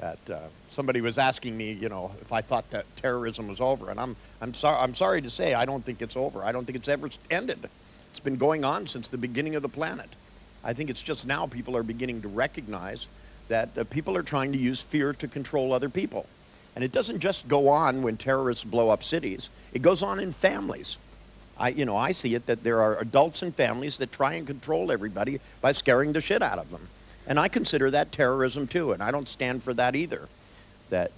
That somebody was asking me, if I thought that terrorism was over, and I'm sorry to say I don't think it's over. I don't think it's ever ended. It's been going on since the beginning of the planet. I think it's just now people are beginning to recognize that people are trying to use fear to control other people. And it doesn't just go on when terrorists blow up cities. It goes on in families. I see it that there are adults in families that try and control everybody by scaring the shit out of them. And I consider that terrorism too, and I don't stand for that either. That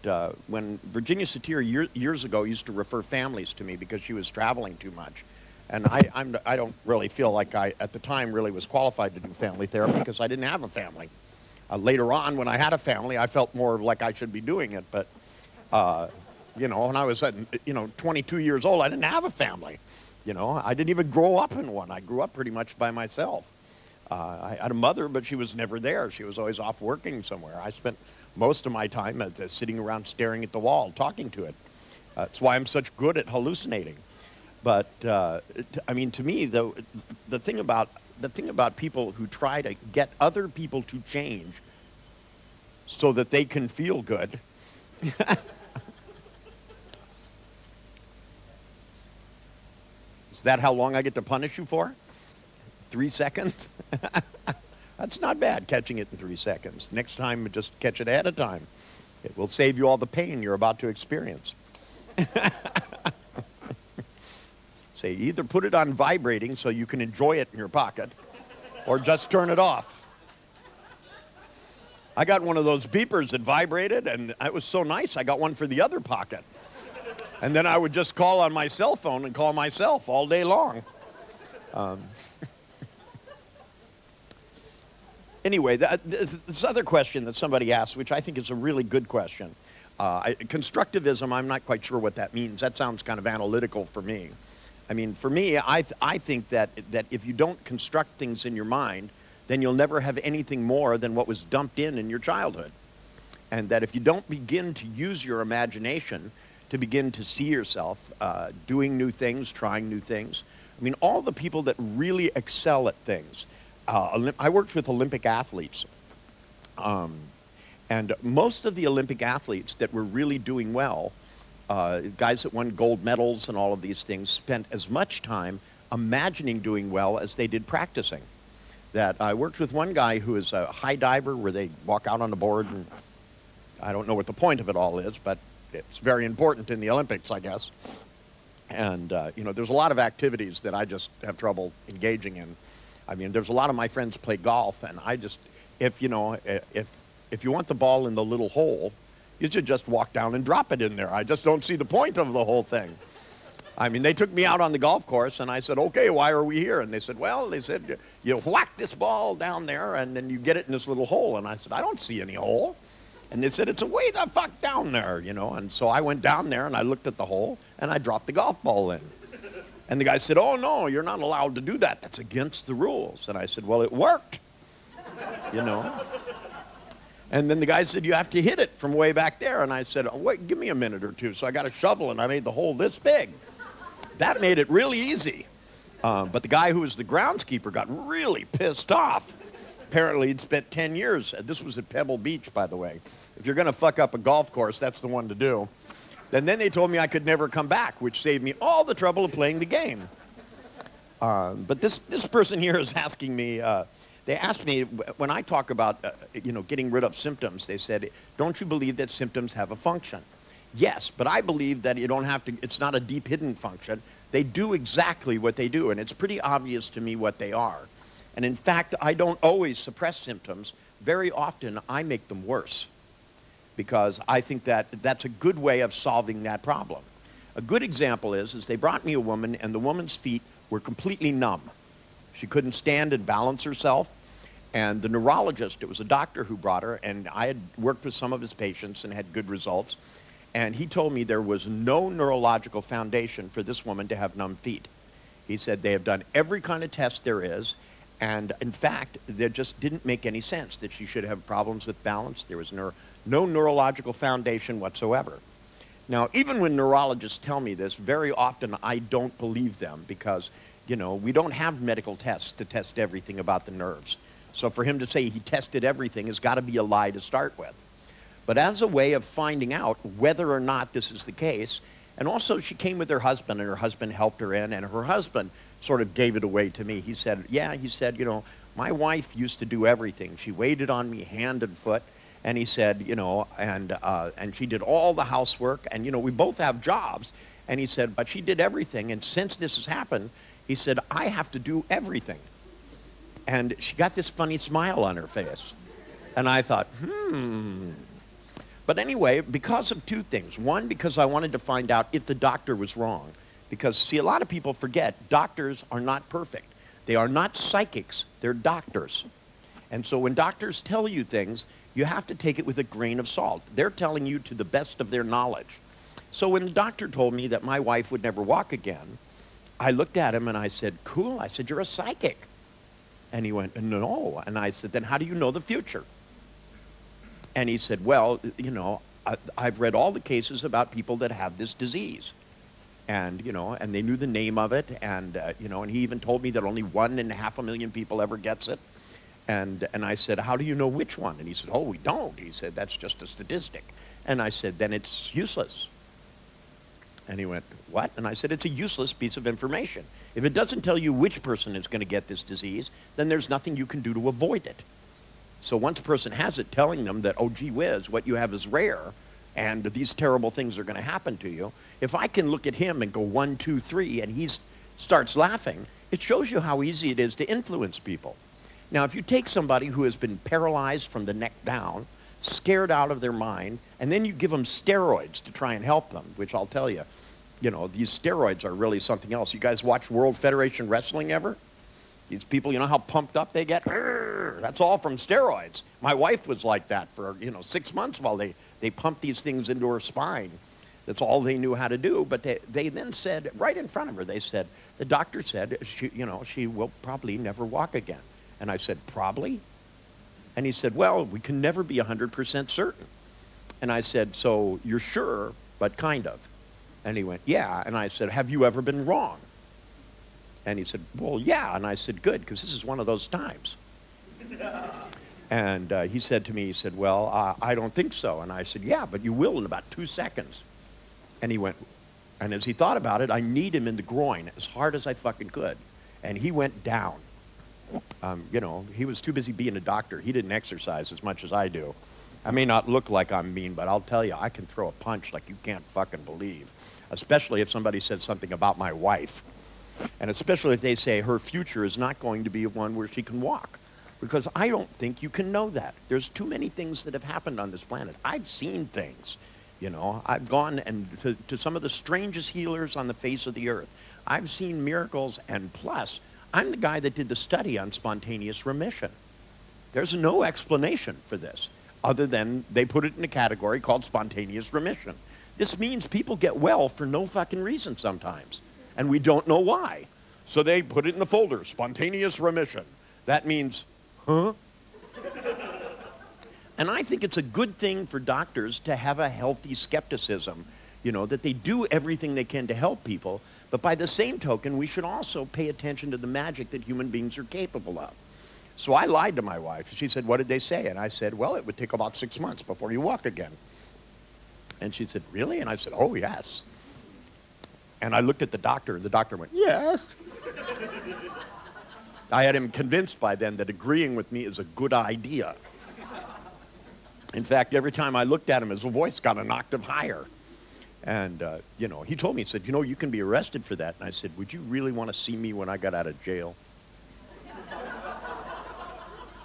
when Virginia Satir years ago used to refer families to me because she was traveling too much. And I don't really feel like I, at the time, really was qualified to do family therapy because I didn't have a family. Later on, when I had a family, I felt more like I should be doing it. But, when I was, 22 years old, I didn't have a family. I didn't even grow up in one. I grew up pretty much by myself. I had a mother, but she was never there. She was always off working somewhere. I spent most of my time sitting around staring at the wall, talking to it. That's why I'm such good at hallucinating. But to me, the thing about people who try to get other people to change so that they can feel good. Is that how long I get to punish you for? 3 seconds? That's not bad, catching it in 3 seconds. Next time, just catch it ahead of time. It will save you all the pain you're about to experience. Say, either put it on vibrating so you can enjoy it in your pocket, or just turn it off. I got one of those beepers that vibrated, and it was so nice, I got one for the other pocket. And then I would just call on my cell phone and call myself all day long. Anyway, this other question that somebody asked, which I think is a really good question. Constructivism, I'm not quite sure what that means. That sounds kind of analytical for me. For me, I think that if you don't construct things in your mind, then you'll never have anything more than what was dumped in your childhood. And that if you don't begin to use your imagination to begin to see yourself doing new things, trying new things. All the people that really excel at things. I worked with Olympic athletes. And most of the Olympic athletes that were really doing well, guys that won gold medals and all of these things, spent as much time imagining doing well as they did practicing. That I worked with one guy who is a high diver where they walk out on the board, and I don't know what the point of it all is, but it's very important in the Olympics, I guess. And, there's a lot of activities that I just have trouble engaging in. There's a lot of my friends play golf, and I just, if you want the ball in the little hole, you should just walk down and drop it in there. I just don't see the point of the whole thing. They took me out on the golf course, and I said, okay, why are we here? And they said, you whack this ball down there, and then you get it in this little hole. And I said, I don't see any hole. And they said, it's way the fuck down there, And so I went down there, and I looked at the hole, and I dropped the golf ball in. And the guy said, oh, no, you're not allowed to do that. That's against the rules. And I said, well, it worked, And then the guy said, you have to hit it from way back there. And I said, oh, wait, give me a minute or two. So I got a shovel, and I made the hole this big. That made it really easy. But the guy who was the groundskeeper got really pissed off. Apparently, he'd spent 10 years. This was at Pebble Beach, by the way. If you're going to fuck up a golf course, that's the one to do. And then they told me I could never come back, which saved me all the trouble of playing the game. But this person here is asking me, they asked me, when I talk about, getting rid of symptoms, they said, don't you believe that symptoms have a function? Yes, but I believe that you don't have to, it's not a deep hidden function. They do exactly what they do, and it's pretty obvious to me what they are. And in fact, I don't always suppress symptoms. Very often, I make them worse because I think that that's a good way of solving that problem. A good example is they brought me a woman, and the woman's feet were completely numb. She couldn't stand and balance herself. And the neurologist, it was a doctor who brought her, and I had worked with some of his patients and had good results. And he told me there was no neurological foundation for this woman to have numb feet. He said they have done every kind of test there is, and in fact, there just didn't make any sense that she should have problems with balance. There was no neurological foundation whatsoever. Now, even when neurologists tell me this, very often I don't believe them because, we don't have medical tests to test everything about the nerves. So for him to say he tested everything has got to be a lie to start with. But as a way of finding out whether or not this is the case, and also she came with her husband, and her husband helped her in, and her husband sort of gave it away to me. He said, yeah, he said, you know, my wife used to do everything. She waited on me hand and foot, and he said, you know, and she did all the housework, and, you know, we both have jobs. And he said, but she did everything, and since this has happened, he said, I have to do everything. And she got this funny smile on her face. And I thought, But anyway, because of two things. One, because I wanted to find out if the doctor was wrong. Because, see, a lot of people forget doctors are not perfect. They are not psychics. They're doctors. And so when doctors tell you things, you have to take it with a grain of salt. They're telling you to the best of their knowledge. So when the doctor told me that my wife would never walk again, I looked at him and I said, cool. I said, you're a psychic. And he went, no. And I said, then how do you know the future? And he said, well, you know, I've read all the cases about people that have this disease. And, you know, and they knew the name of it. And, you know, and he even told me that only 1.5 million people ever gets it. And I said, how do you know which one? And he said, oh, we don't. He said, that's just a statistic. And I said, then it's useless. And he went, what? And I said, it's a useless piece of information. If it doesn't tell you which person is going to get this disease, then there's nothing you can do to avoid it. So once a person has it, telling them that, oh, gee whiz, what you have is rare, and these terrible things are going to happen to you, if I can look at him and go 1, 2, 3, and he starts laughing, it shows you how easy it is to influence people. Now, if you take somebody who has been paralyzed from the neck down, scared out of their mind, and then you give them steroids to try and help them, which I'll tell you, you know, these steroids are really something else. You guys watch World Federation Wrestling ever? These people, you know how pumped up they get? That's all from steroids. My wife was like that for, you know, 6 months while they pumped these things into her spine. That's all they knew how to do. But they then said, right in front of her, they said, the doctor said, she will probably never walk again. And I said, probably? And he said, well, we can never be 100% certain. And I said, so you're sure, but kind of. And he went, yeah. And I said, have you ever been wrong? And he said, well, yeah. And I said, good, because this is one of those times. And he said to me, he said, well, I don't think so. And I said, yeah, but you will in about 2 seconds. And he went, and as he thought about it, I kneed him in the groin as hard as I fucking could. And he went down. You know, he was too busy being a doctor. He didn't exercise as much as I do. I may not look like I'm mean, but I'll tell you, I can throw a punch like you can't fucking believe. Especially if somebody said something about my wife. And especially if they say her future is not going to be one where she can walk. Because I don't think you can know that. There's too many things that have happened on this planet. I've seen things. You know, I've gone to some of the strangest healers on the face of the earth. I've seen miracles, and plus, I'm the guy that did the study on spontaneous remission. There's no explanation for this, other than they put it in a category called spontaneous remission. This means people get well for no fucking reason sometimes, and we don't know why. So they put it in the folder, spontaneous remission. That means, huh? And I think it's a good thing for doctors to have a healthy skepticism, you know, that they do everything they can to help people. But by the same token, we should also pay attention to the magic that human beings are capable of. So I lied to my wife. She said, what did they say? And I said, well, it would take about 6 months before you walk again. And she said, really? And I said, oh, yes. And I looked at the doctor, and the doctor went, yes. I had him convinced by then that agreeing with me is a good idea. In fact, every time I looked at him, his voice got an octave higher. And, you know, he told me, he said, you know, you can be arrested for that. And I said, would you really want to see me when I got out of jail?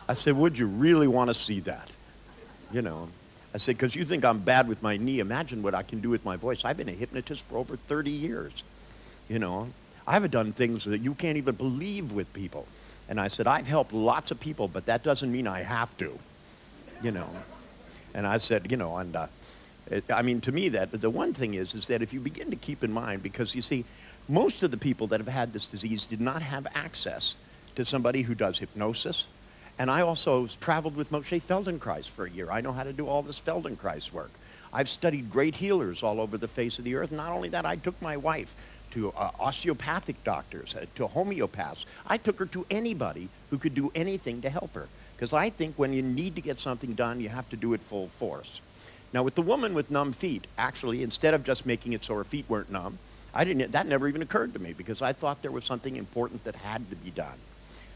I said, would you really want to see that? You know, I said, because you think I'm bad with my knee. Imagine what I can do with my voice. I've been a hypnotist for over 30 years. You know, I've done things that you can't even believe with people. And I said, I've helped lots of people, but that doesn't mean I have to, you know. And I said, you know, and I mean, to me, that the one thing is that if you begin to keep in mind, because you see, most of the people that have had this disease did not have access to somebody who does hypnosis. And I also traveled with Moshe Feldenkrais for a year. I know how to do all this Feldenkrais work. I've studied great healers all over the face of the earth. Not only that, I took my wife to osteopathic doctors, to homeopaths. I took her to anybody who could do anything to help her. Because I think when you need to get something done, you have to do it full force. Now, with the woman with numb feet, actually, instead of just making it so her feet weren't numb, that never even occurred to me because I thought there was something important that had to be done.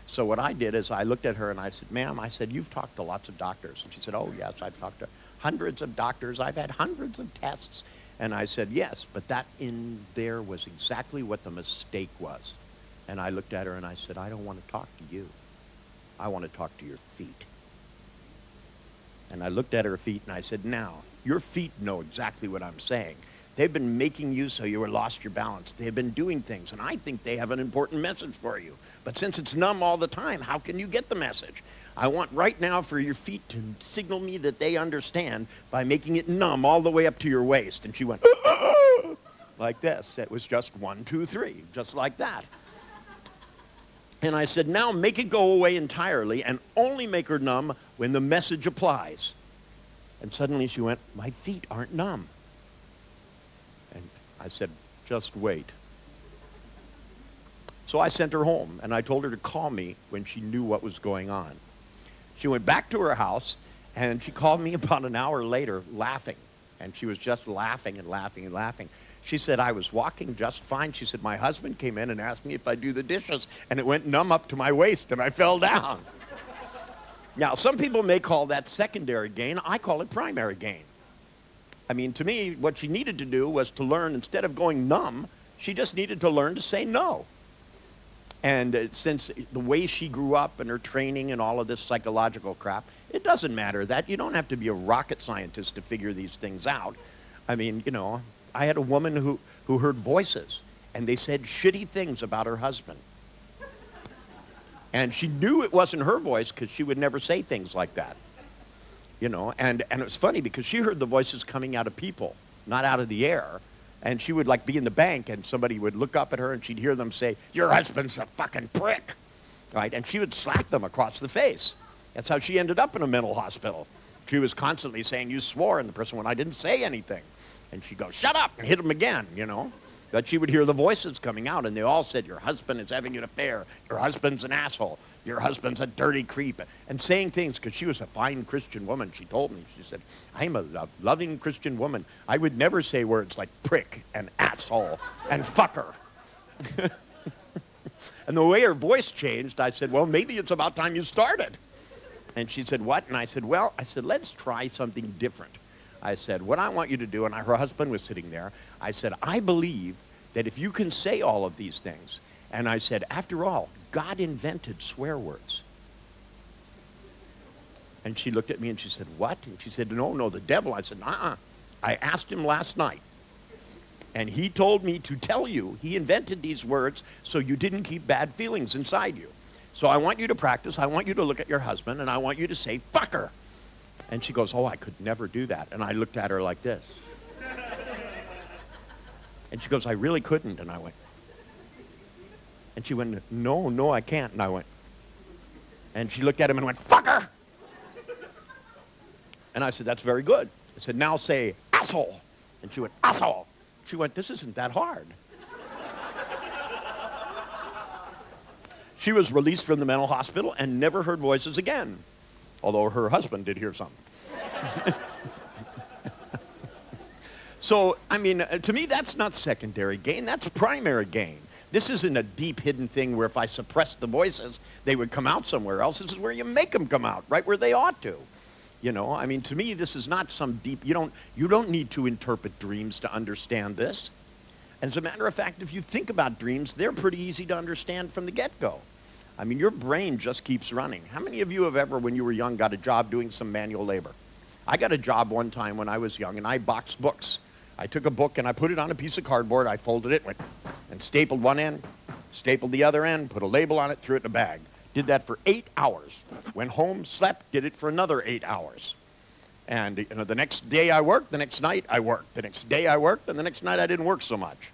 So what I did is I looked at her and I said, ma'am, I said, you've talked to lots of doctors. And she said, oh, yes, I've talked to hundreds of doctors. I've had hundreds of tests. And I said, yes, but that in there was exactly what the mistake was. And I looked at her and I said, I don't want to talk to you. I want to talk to your feet. And I looked at her feet and I said, now, your feet know exactly what I'm saying. They've been making you so you lost your balance. They've been doing things, and I think they have an important message for you. But since it's numb all the time, how can you get the message? I want right now for your feet to signal me that they understand by making it numb all the way up to your waist. And she went, like this. It was just 1, 2, 3, just like that. And I said, now make it go away entirely and only make her numb when the message applies. And suddenly she went, my feet aren't numb. And I said, just wait. So I sent her home, and I told her to call me when she knew what was going on. She went back to her house, and she called me about an hour later laughing. And she was just laughing and laughing and laughing. She said, I was walking just fine. She said, my husband came in and asked me if I'd do the dishes, and it went numb up to my waist, and I fell down. Now, some people may call that secondary gain. I call it primary gain. I mean, to me, what she needed to do was to learn, instead of going numb, she just needed to learn to say no. And since the way she grew up and her training and all of this psychological crap, it doesn't matter that. You don't have to be a rocket scientist to figure these things out. I mean, you know, I had a woman who heard voices, and they said shitty things about her husband. And she knew it wasn't her voice because she would never say things like that. You know, and it was funny because she heard the voices coming out of people, not out of the air. And she would like be in the bank and somebody would look up at her and she'd hear them say, your husband's a fucking prick, right? And she would slap them across the face. That's how she ended up in a mental hospital. She was constantly saying, you swore, and the person went, I didn't say anything. And she'd go, shut up, and hit him again, you know. But she would hear the voices coming out, and they all said, your husband is having an affair. Your husband's an asshole. Your husband's a dirty creep. And saying things, because she was a fine Christian woman, she told me. She said, I'm a loving Christian woman. I would never say words like prick and asshole and fucker. And the way her voice changed, I said, well, maybe it's about time you started. And she said, what? And I said, well, let's try something different. I said, what I want you to do, and her husband was sitting there, I said, I believe that if you can say all of these things, and I said, after all, God invented swear words. And she looked at me and she said, what? And she said, no, the devil. I said, I asked him last night, and he told me to tell you he invented these words so you didn't keep bad feelings inside you. So I want you to practice. I want you to look at your husband, and I want you to say, fucker. And she goes, oh, I could never do that. And I looked at her like this. And she goes, I really couldn't. And I went. And she went, no, I can't. And I went. And she looked at him and went, fucker. And I said, that's very good. I said, now say asshole. And she went, asshole. She went, this isn't that hard. She was released from the mental hospital and never heard voices again. Although her husband did hear some. So, I mean, to me, that's not secondary gain. That's primary gain. This isn't a deep hidden thing where if I suppressed the voices, they would come out somewhere else. This is where you make them come out, right where they ought to. You know, I mean, to me, this is not some deep, you don't need to interpret dreams to understand this. As a matter of fact, if you think about dreams, they're pretty easy to understand from the get-go. I mean, your brain just keeps running. How many of you have ever, when you were young, got a job doing some manual labor? I got a job one time when I was young, and I boxed books. I took a book, and I put it on a piece of cardboard. I folded it, and stapled one end, stapled the other end, put a label on it, threw it in a bag. Did that for 8 hours. Went home, slept, did it for another 8 hours. And you know, the next day I worked, the next night I worked. The next day I worked, and the next night I didn't work so much.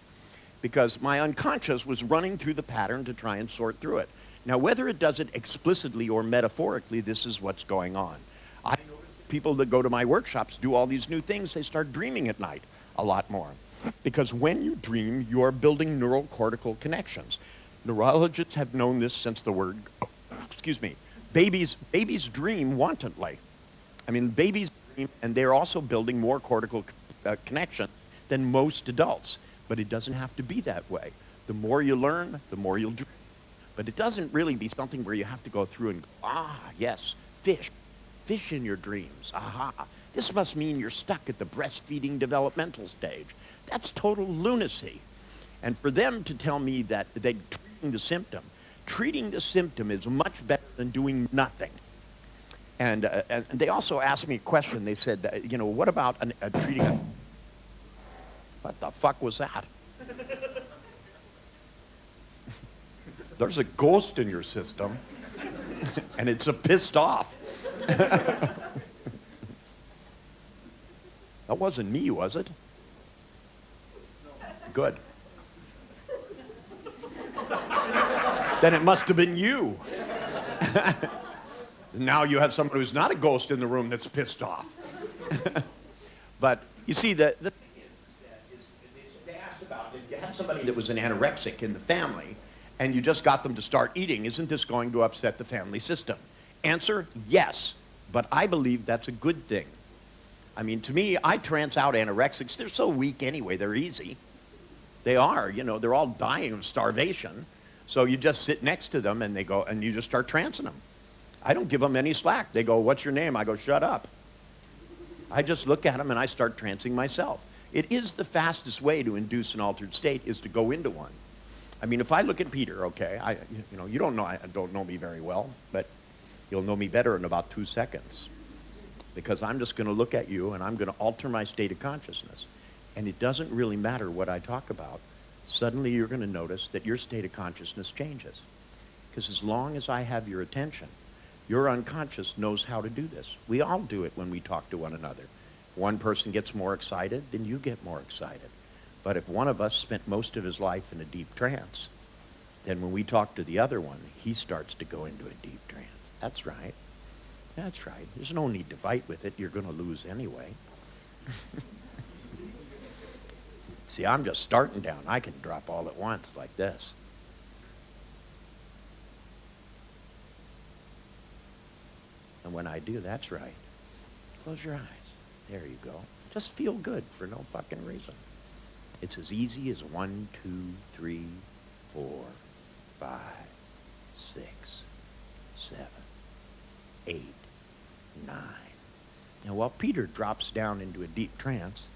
Because my unconscious was running through the pattern to try and sort through it. Now, whether it does it explicitly or metaphorically, this is what's going on. I notice people that go to my workshops do all these new things. They start dreaming at night a lot more. Because when you dream, you are building neural cortical connections. Neurologists have known this since the word, babies dream wantonly. I mean, babies dream, and they're also building more cortical connection than most adults. But it doesn't have to be that way. The more you learn, the more you'll dream. But it doesn't really be something where you have to go through and go, yes, fish in your dreams. Aha. This must mean you're stuck at the breastfeeding developmental stage. That's total lunacy. And for them to tell me that they're treating the symptom is much better than doing nothing. And they also asked me a question. They said, what about treating a... What the fuck was that? There's a ghost in your system, and it's a pissed off. That wasn't me, was it? Good. Then it must have been you. Now you have someone who's not a ghost in the room that's pissed off. But you see, the thing is they asked about, if you had somebody that was an anorexic in the family, and you just got them to start eating, isn't this going to upset the family system? Answer, yes. But I believe that's a good thing. I mean, to me, I trance out anorexics. They're so weak anyway, they're easy. They are, they're all dying of starvation. So you just sit next to them and they go, and you just start trancing them. I don't give them any slack. They go, what's your name? I go, shut up. I just look at them and I start trancing myself. It is the fastest way to induce an altered state is to go into one. I mean, if I look at Peter, okay, you don't know me very well, but you'll know me better in about 2 seconds. Because I'm just going to look at you and I'm going to alter my state of consciousness. And it doesn't really matter what I talk about. Suddenly you're going to notice that your state of consciousness changes. Because as long as I have your attention, your unconscious knows how to do this. We all do it when we talk to one another. One person gets more excited, then you get more excited. But if one of us spent most of his life in a deep trance, then when we talk to the other one, he starts to go into a deep trance. That's right. That's right. There's no need to fight with it. You're going to lose anyway. See, I'm just starting down. I can drop all at once like this. And when I do, that's right. Close your eyes. There you go. Just feel good for no fucking reason. It's as easy as 1, 2, 3, 4, 5, 6, 7, 8, 9. Now, while Peter drops down into a deep trance,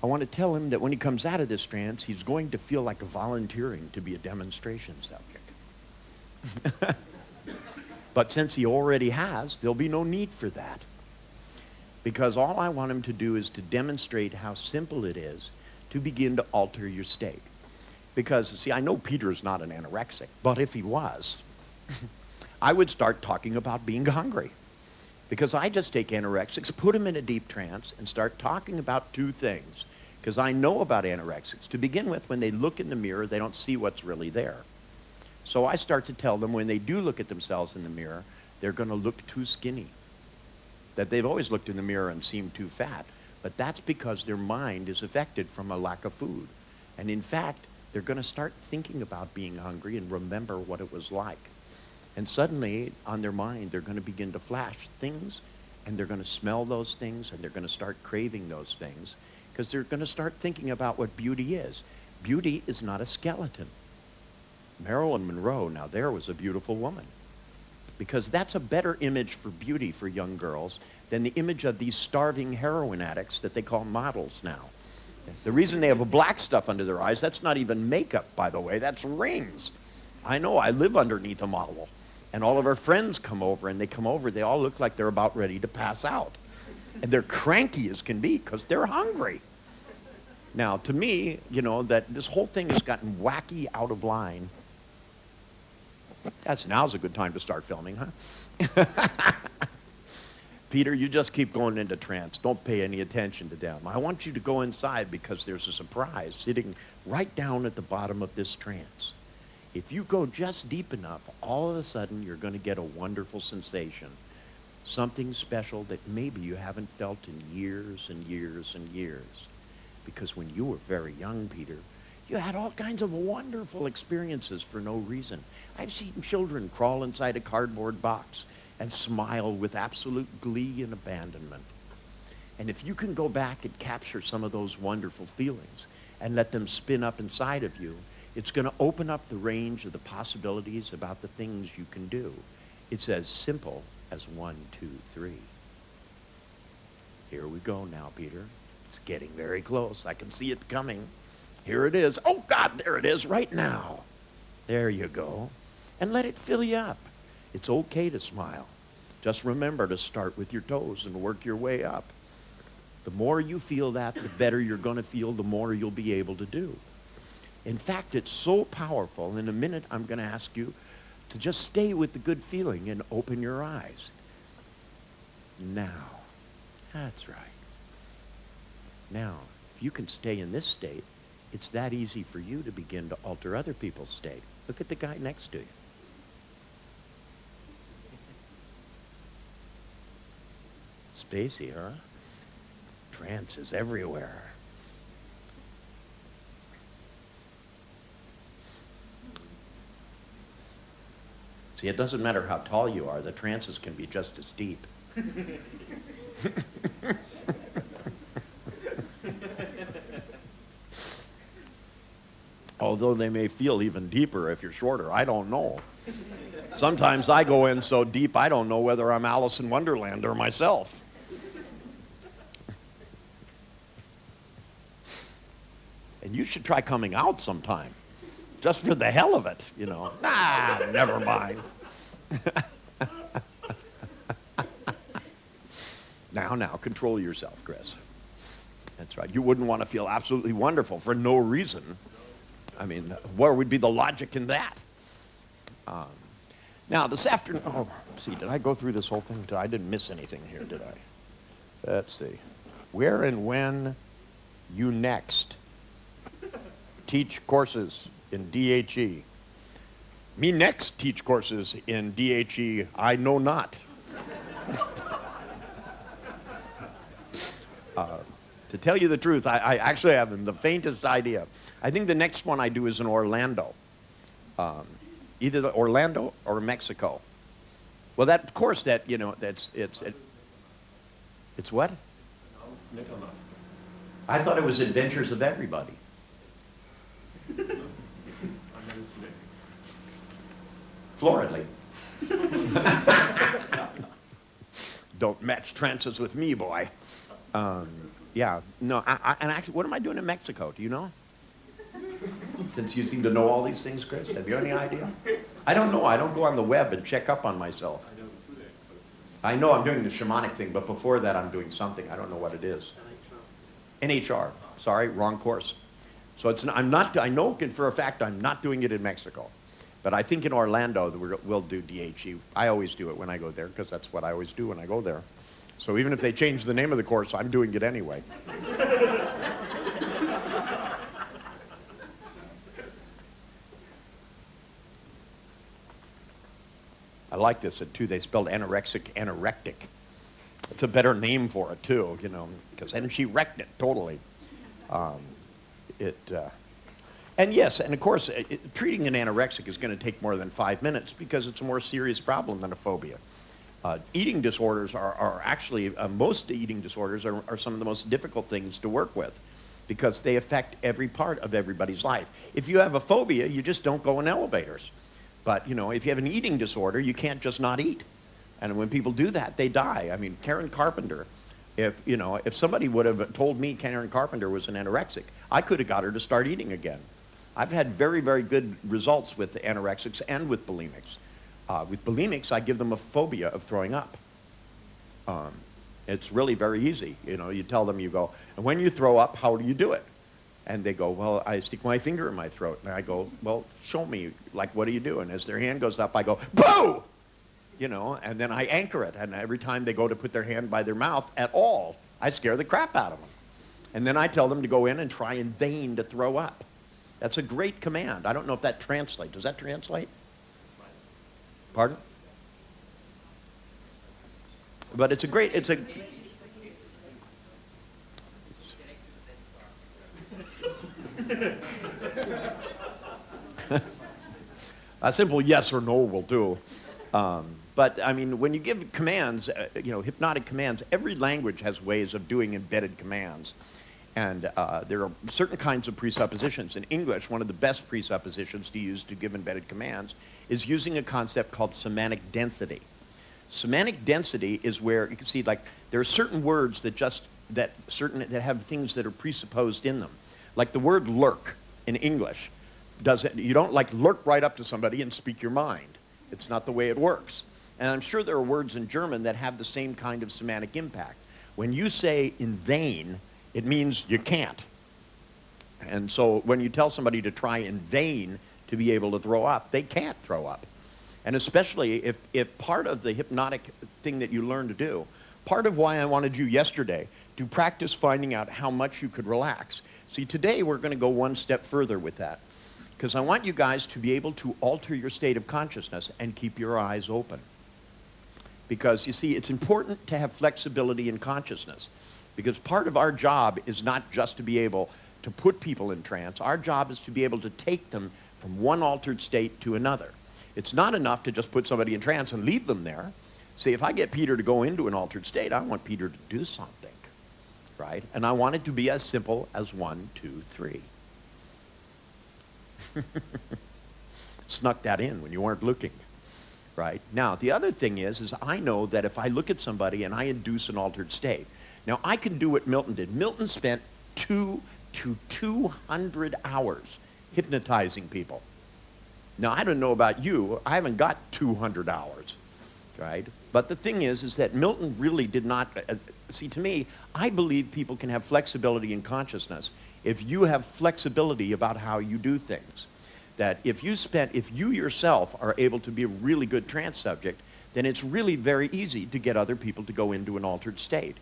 I want to tell him that when he comes out of this trance, he's going to feel like volunteering to be a demonstration subject. But since he already has, there'll be no need for that. Because all I want him to do is to demonstrate how simple it is to begin to alter your state. Because, see, I know Peter is not an anorexic, but if he was, I would start talking about being hungry. Because I just take anorexics, put them in a deep trance, and start talking about 2 things. Because I know about anorexics. To begin with, when they look in the mirror, they don't see what's really there. So I start to tell them when they do look at themselves in the mirror, they're going to look too skinny. That they've always looked in the mirror and seemed too fat. But that's because their mind is affected from a lack of food. And in fact, they're going to start thinking about being hungry and remember what it was like. And suddenly, on their mind, they're going to begin to flash things, and they're going to smell those things, and they're going to start craving those things, because they're going to start thinking about what beauty is. Beauty is not a skeleton. Marilyn Monroe, now there was a beautiful woman. Because that's a better image for beauty for young girls than the image of these starving heroin addicts that they call models now. The reason they have a black stuff under their eyes, that's not even makeup, by the way, that's rings. I know, I live underneath a model. And all of our friends come over, and they all look like they're about ready to pass out. And they're cranky as can be because they're hungry. Now, to me, that this whole thing has gotten wacky out of line. Now's a good time to start filming, huh? Peter, you just keep going into trance. Don't pay any attention to them. I want you to go inside because there's a surprise sitting right down at the bottom of this trance. If you go just deep enough, all of a sudden you're going to get a wonderful sensation. Something special that maybe you haven't felt in years and years and years. Because when you were very young, Peter, you had all kinds of wonderful experiences for no reason. I've seen children crawl inside a cardboard box and smile with absolute glee and abandonment. And if you can go back and capture some of those wonderful feelings and let them spin up inside of you, it's going to open up the range of the possibilities about the things you can do. It's as simple as 1, 2, 3. Here we go now, Peter. It's getting very close. I can see it coming. Here it is. Oh, God, there it is right now. There you go. And let it fill you up. It's okay to smile. Just remember to start with your toes and work your way up. The more you feel that, the better you're going to feel, the more you'll be able to do. In fact, it's so powerful. In a minute, I'm going to ask you to just stay with the good feeling and open your eyes. Now. That's right. Now, if you can stay in this state, it's that easy for you to begin to alter other people's state. Look at the guy next to you. Spacey, huh? Trance is everywhere. See, it doesn't matter how tall you are. The trances can be just as deep. Although they may feel even deeper if you're shorter. I don't know. Sometimes I go in so deep I don't know whether I'm Alice in Wonderland or myself. And you should try coming out sometime. Just for the hell of it, you know. Ah, never mind. Now, control yourself, Chris. That's right. You wouldn't want to feel absolutely wonderful for no reason. I mean, where would be the logic in that? Now, this afternoon, see, did I go through this whole thing? I didn't miss anything here, did I? Let's see. Where and when you next teach courses in DHE? Me next teach courses in DHE, I know not. To tell you the truth, I actually haven't the faintest idea. I think the next one I do is in Orlando. Either Orlando or Mexico. Well, that, of course, that, you know, it's what? I thought it was Adventures of Everybody. Floridly. Don't match trances with me, boy. Yeah, no, and actually, what am I doing in Mexico? Do you know? Since you seem to know all these things, Chris, have you any idea? I don't know. I don't go on the web and check up on myself. I know I'm doing the shamanic thing, but before that, I'm doing something. I don't know what it is. NHR. Sorry, wrong course. So it's. I'm not. I know for a fact I'm not doing it in Mexico, but I think in Orlando we'll do DHE. I always do it when I go there because that's what I always do when I go there. So even if they change the name of the course, I'm doing it anyway. I like this, too. They spelled anorexic, anorectic. It's a better name for it, too, you know, because then she wrecked it totally. And yes, and of course, treating an anorexic is going to take more than 5 minutes because it's a more serious problem than a phobia. Eating disorders are actually, most eating disorders are some of the most difficult things to work with because they affect every part of everybody's life. If you have a phobia, you just don't go in elevators. But, you know, if you have an eating disorder, you can't just not eat. And when people do that, they die. I mean, Karen Carpenter, if somebody would have told me Karen Carpenter was an anorexic, I could have got her to start eating again. I've had very, very good results with the anorexics and with bulimics. With bulimics, I give them a phobia of throwing up. It's really very easy. You know, you tell them, you go, and when you throw up, how do you do it? And they go, well, I stick my finger in my throat. And I go, well, show me, like, what do you do? And as their hand goes up, I go, boo! You know, and then I anchor it. And every time they go to put their hand by their mouth at all, I scare the crap out of them. And then I tell them to go in and try in vain to throw up. That's a great command. I don't know if that translates. Does that translate? Pardon? But it's a great, a simple yes or no will do. But I mean, when you give commands, hypnotic commands, every language has ways of doing embedded commands. And there are certain kinds of presuppositions. In English, one of the best presuppositions to use to give embedded commands is using a concept called semantic density. Semantic density is where you can see, like, there are certain words that have things that are presupposed in them. Like the word lurk in English. You don't like lurk right up to somebody and speak your mind. It's not the way it works. And I'm sure there are words in German that have the same kind of semantic impact. When you say in vain, it means you can't. And so when you tell somebody to try in vain to be able to throw up, they can't throw up. And especially if part of the hypnotic thing that you learn to do, part of why I wanted you yesterday to practice finding out how much you could relax. See, today we're going to go one step further with that, because I want you guys to be able to alter your state of consciousness and keep your eyes open. Because, you see, it's important to have flexibility in consciousness, because part of our job is not just to be able to put people in trance. Our job is to be able to take them from one altered state to another. It's not enough to just put somebody in trance and leave them there. See, if I get Peter to go into an altered state, I want Peter to do something, right? And I want it to be as simple as 1, 2, 3. Snuck that in when you weren't looking, right? Now, the other thing is I know that if I look at somebody and I induce an altered state, now I can do what Milton did. Milton spent 2 to 200 hours hypnotizing people. Now, I don't know about you. I haven't got 200 hours, right? But the thing is that Milton really did not, see, to me, I believe people can have flexibility in consciousness if you have flexibility about how you do things. That if you yourself are able to be a really good trance subject, then it's really very easy to get other people to go into an altered state.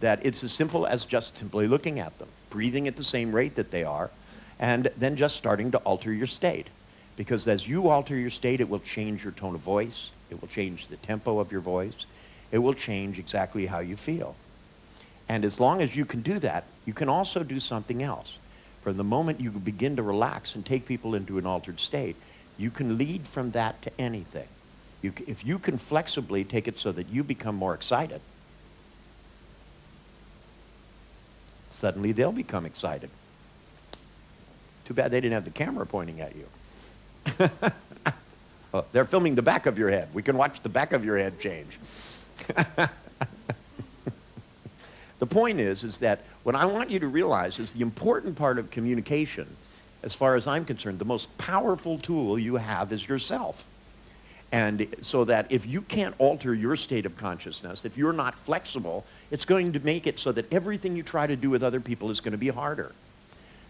That it's as simple as just simply looking at them, breathing at the same rate that they are, and then just starting to alter your state. Because as you alter your state, it will change your tone of voice, it will change the tempo of your voice, it will change exactly how you feel. And as long as you can do that, you can also do something else. From the moment you begin to relax and take people into an altered state, you can lead from that to anything. If you can flexibly take it so that you become more excited, suddenly they'll become excited. Too bad they didn't have the camera pointing at you. Oh, they're filming the back of your head. We can watch the back of your head change. The point is that what I want you to realize is the important part of communication, as far as I'm concerned, the most powerful tool you have is yourself. And so that if you can't alter your state of consciousness, if you're not flexible, it's going to make it so that everything you try to do with other people is going to be harder.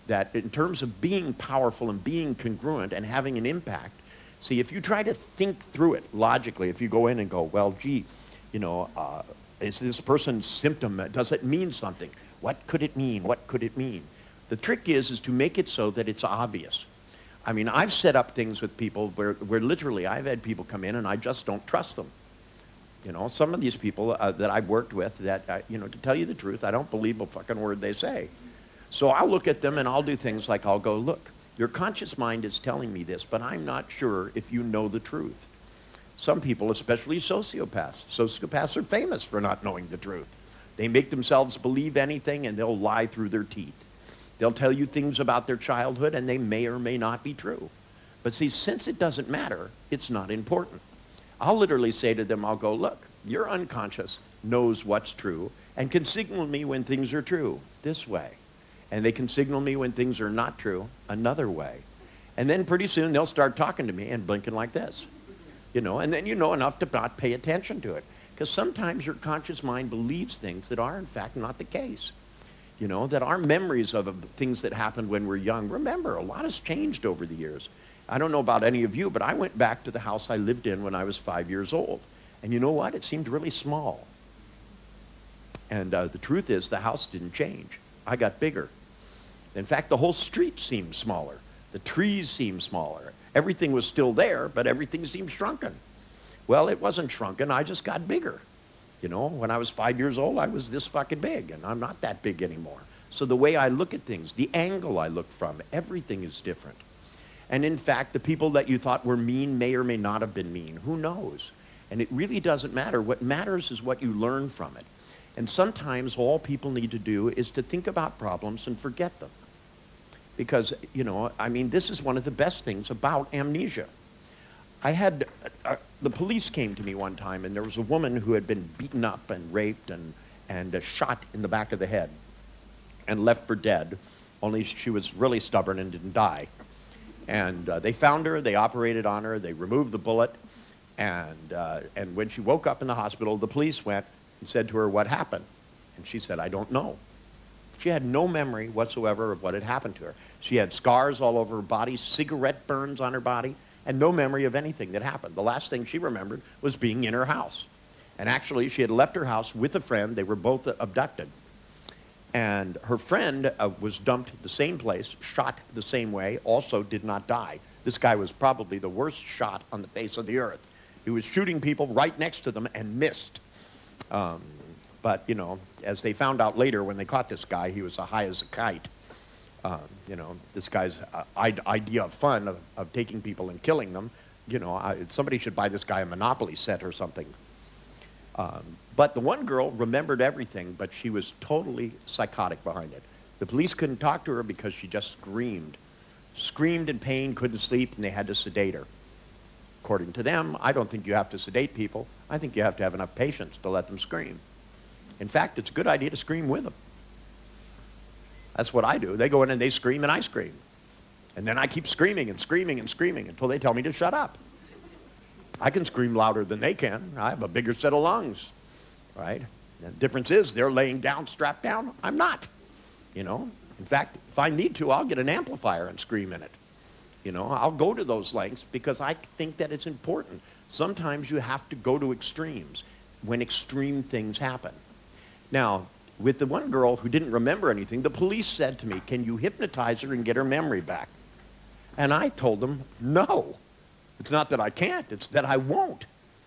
That in terms of being powerful and being congruent and having an impact, see, if you try to think through it logically, if you go in and go, well, gee, is this person's symptom, does it mean something? What could it mean? What could it mean? The trick is to make it so that it's obvious. I mean, I've set up things with people where literally I've had people come in and I just don't trust them. Some of these people that I've worked with that, to tell you the truth, I don't believe a fucking word they say. So I'll look at them and I'll do things like I'll go, look, your conscious mind is telling me this, but I'm not sure if you know the truth. Some people, especially sociopaths are famous for not knowing the truth. They make themselves believe anything and they'll lie through their teeth. They'll tell you things about their childhood and they may or may not be true. But see, since it doesn't matter, it's not important. I'll literally say to them, I'll go, look, your unconscious knows what's true and can signal me when things are true this way. And they can signal me when things are not true another way. And then pretty soon they'll start talking to me and blinking like this. And then you know enough to not pay attention to it. Because sometimes your conscious mind believes things that are in fact not the case. That our memories of things that happened when we're young, remember, a lot has changed over the years. I don't know about any of you, but I went back to the house I lived in when I was 5 years old. And you know what? It seemed really small. And the truth is, the house didn't change. I got bigger. In fact, the whole street seemed smaller. The trees seemed smaller. Everything was still there, but everything seemed shrunken. Well, it wasn't shrunken. I just got bigger. When I was 5 years old, I was this fucking big, and I'm not that big anymore. So the way I look at things, the angle I look from, everything is different. And in fact, the people that you thought were mean may or may not have been mean. Who knows? And it really doesn't matter. What matters is what you learn from it. And sometimes all people need to do is to think about problems and forget them. Because, I mean, this is one of the best things about amnesia. I had, the police came to me one time, and there was a woman who had been beaten up and raped and shot in the back of the head and left for dead, only she was really stubborn and didn't die. And they found her, they operated on her, they removed the bullet, and when she woke up in the hospital, the police went and said to her, "What happened?" And she said, "I don't know." She had no memory whatsoever of what had happened to her. She had scars all over her body, cigarette burns on her body, and no memory of anything that happened. The last thing she remembered was being in her house. And actually, she had left her house with a friend. They were both abducted. And her friend was dumped at the same place, shot the same way, also did not die. This guy was probably the worst shot on the face of the earth. He was shooting people right next to them and missed. But, as they found out later when they caught this guy, he was as high as a kite. This guy's idea of fun, of taking people and killing them, somebody should buy this guy a Monopoly set or something. But the one girl remembered everything, but she was totally psychotic behind it. The police couldn't talk to her because she just screamed. Screamed in pain, couldn't sleep, and they had to sedate her. According to them, I don't think you have to sedate people. I think you have to have enough patience to let them scream. In fact, it's a good idea to scream with them. That's what I do. They go in and they scream and I scream. And then I keep screaming and screaming and screaming until they tell me to shut up. I can scream louder than they can. I have a bigger set of lungs, right? The difference is they're laying down, strapped down. I'm not, In fact, if I need to, I'll get an amplifier and scream in it. I'll go to those lengths because I think that it's important. Sometimes you have to go to extremes when extreme things happen. Now, with the one girl who didn't remember anything, the police said to me, "Can you hypnotize her and get her memory back?" And I told them, no. It's not that I can't, it's that I won't.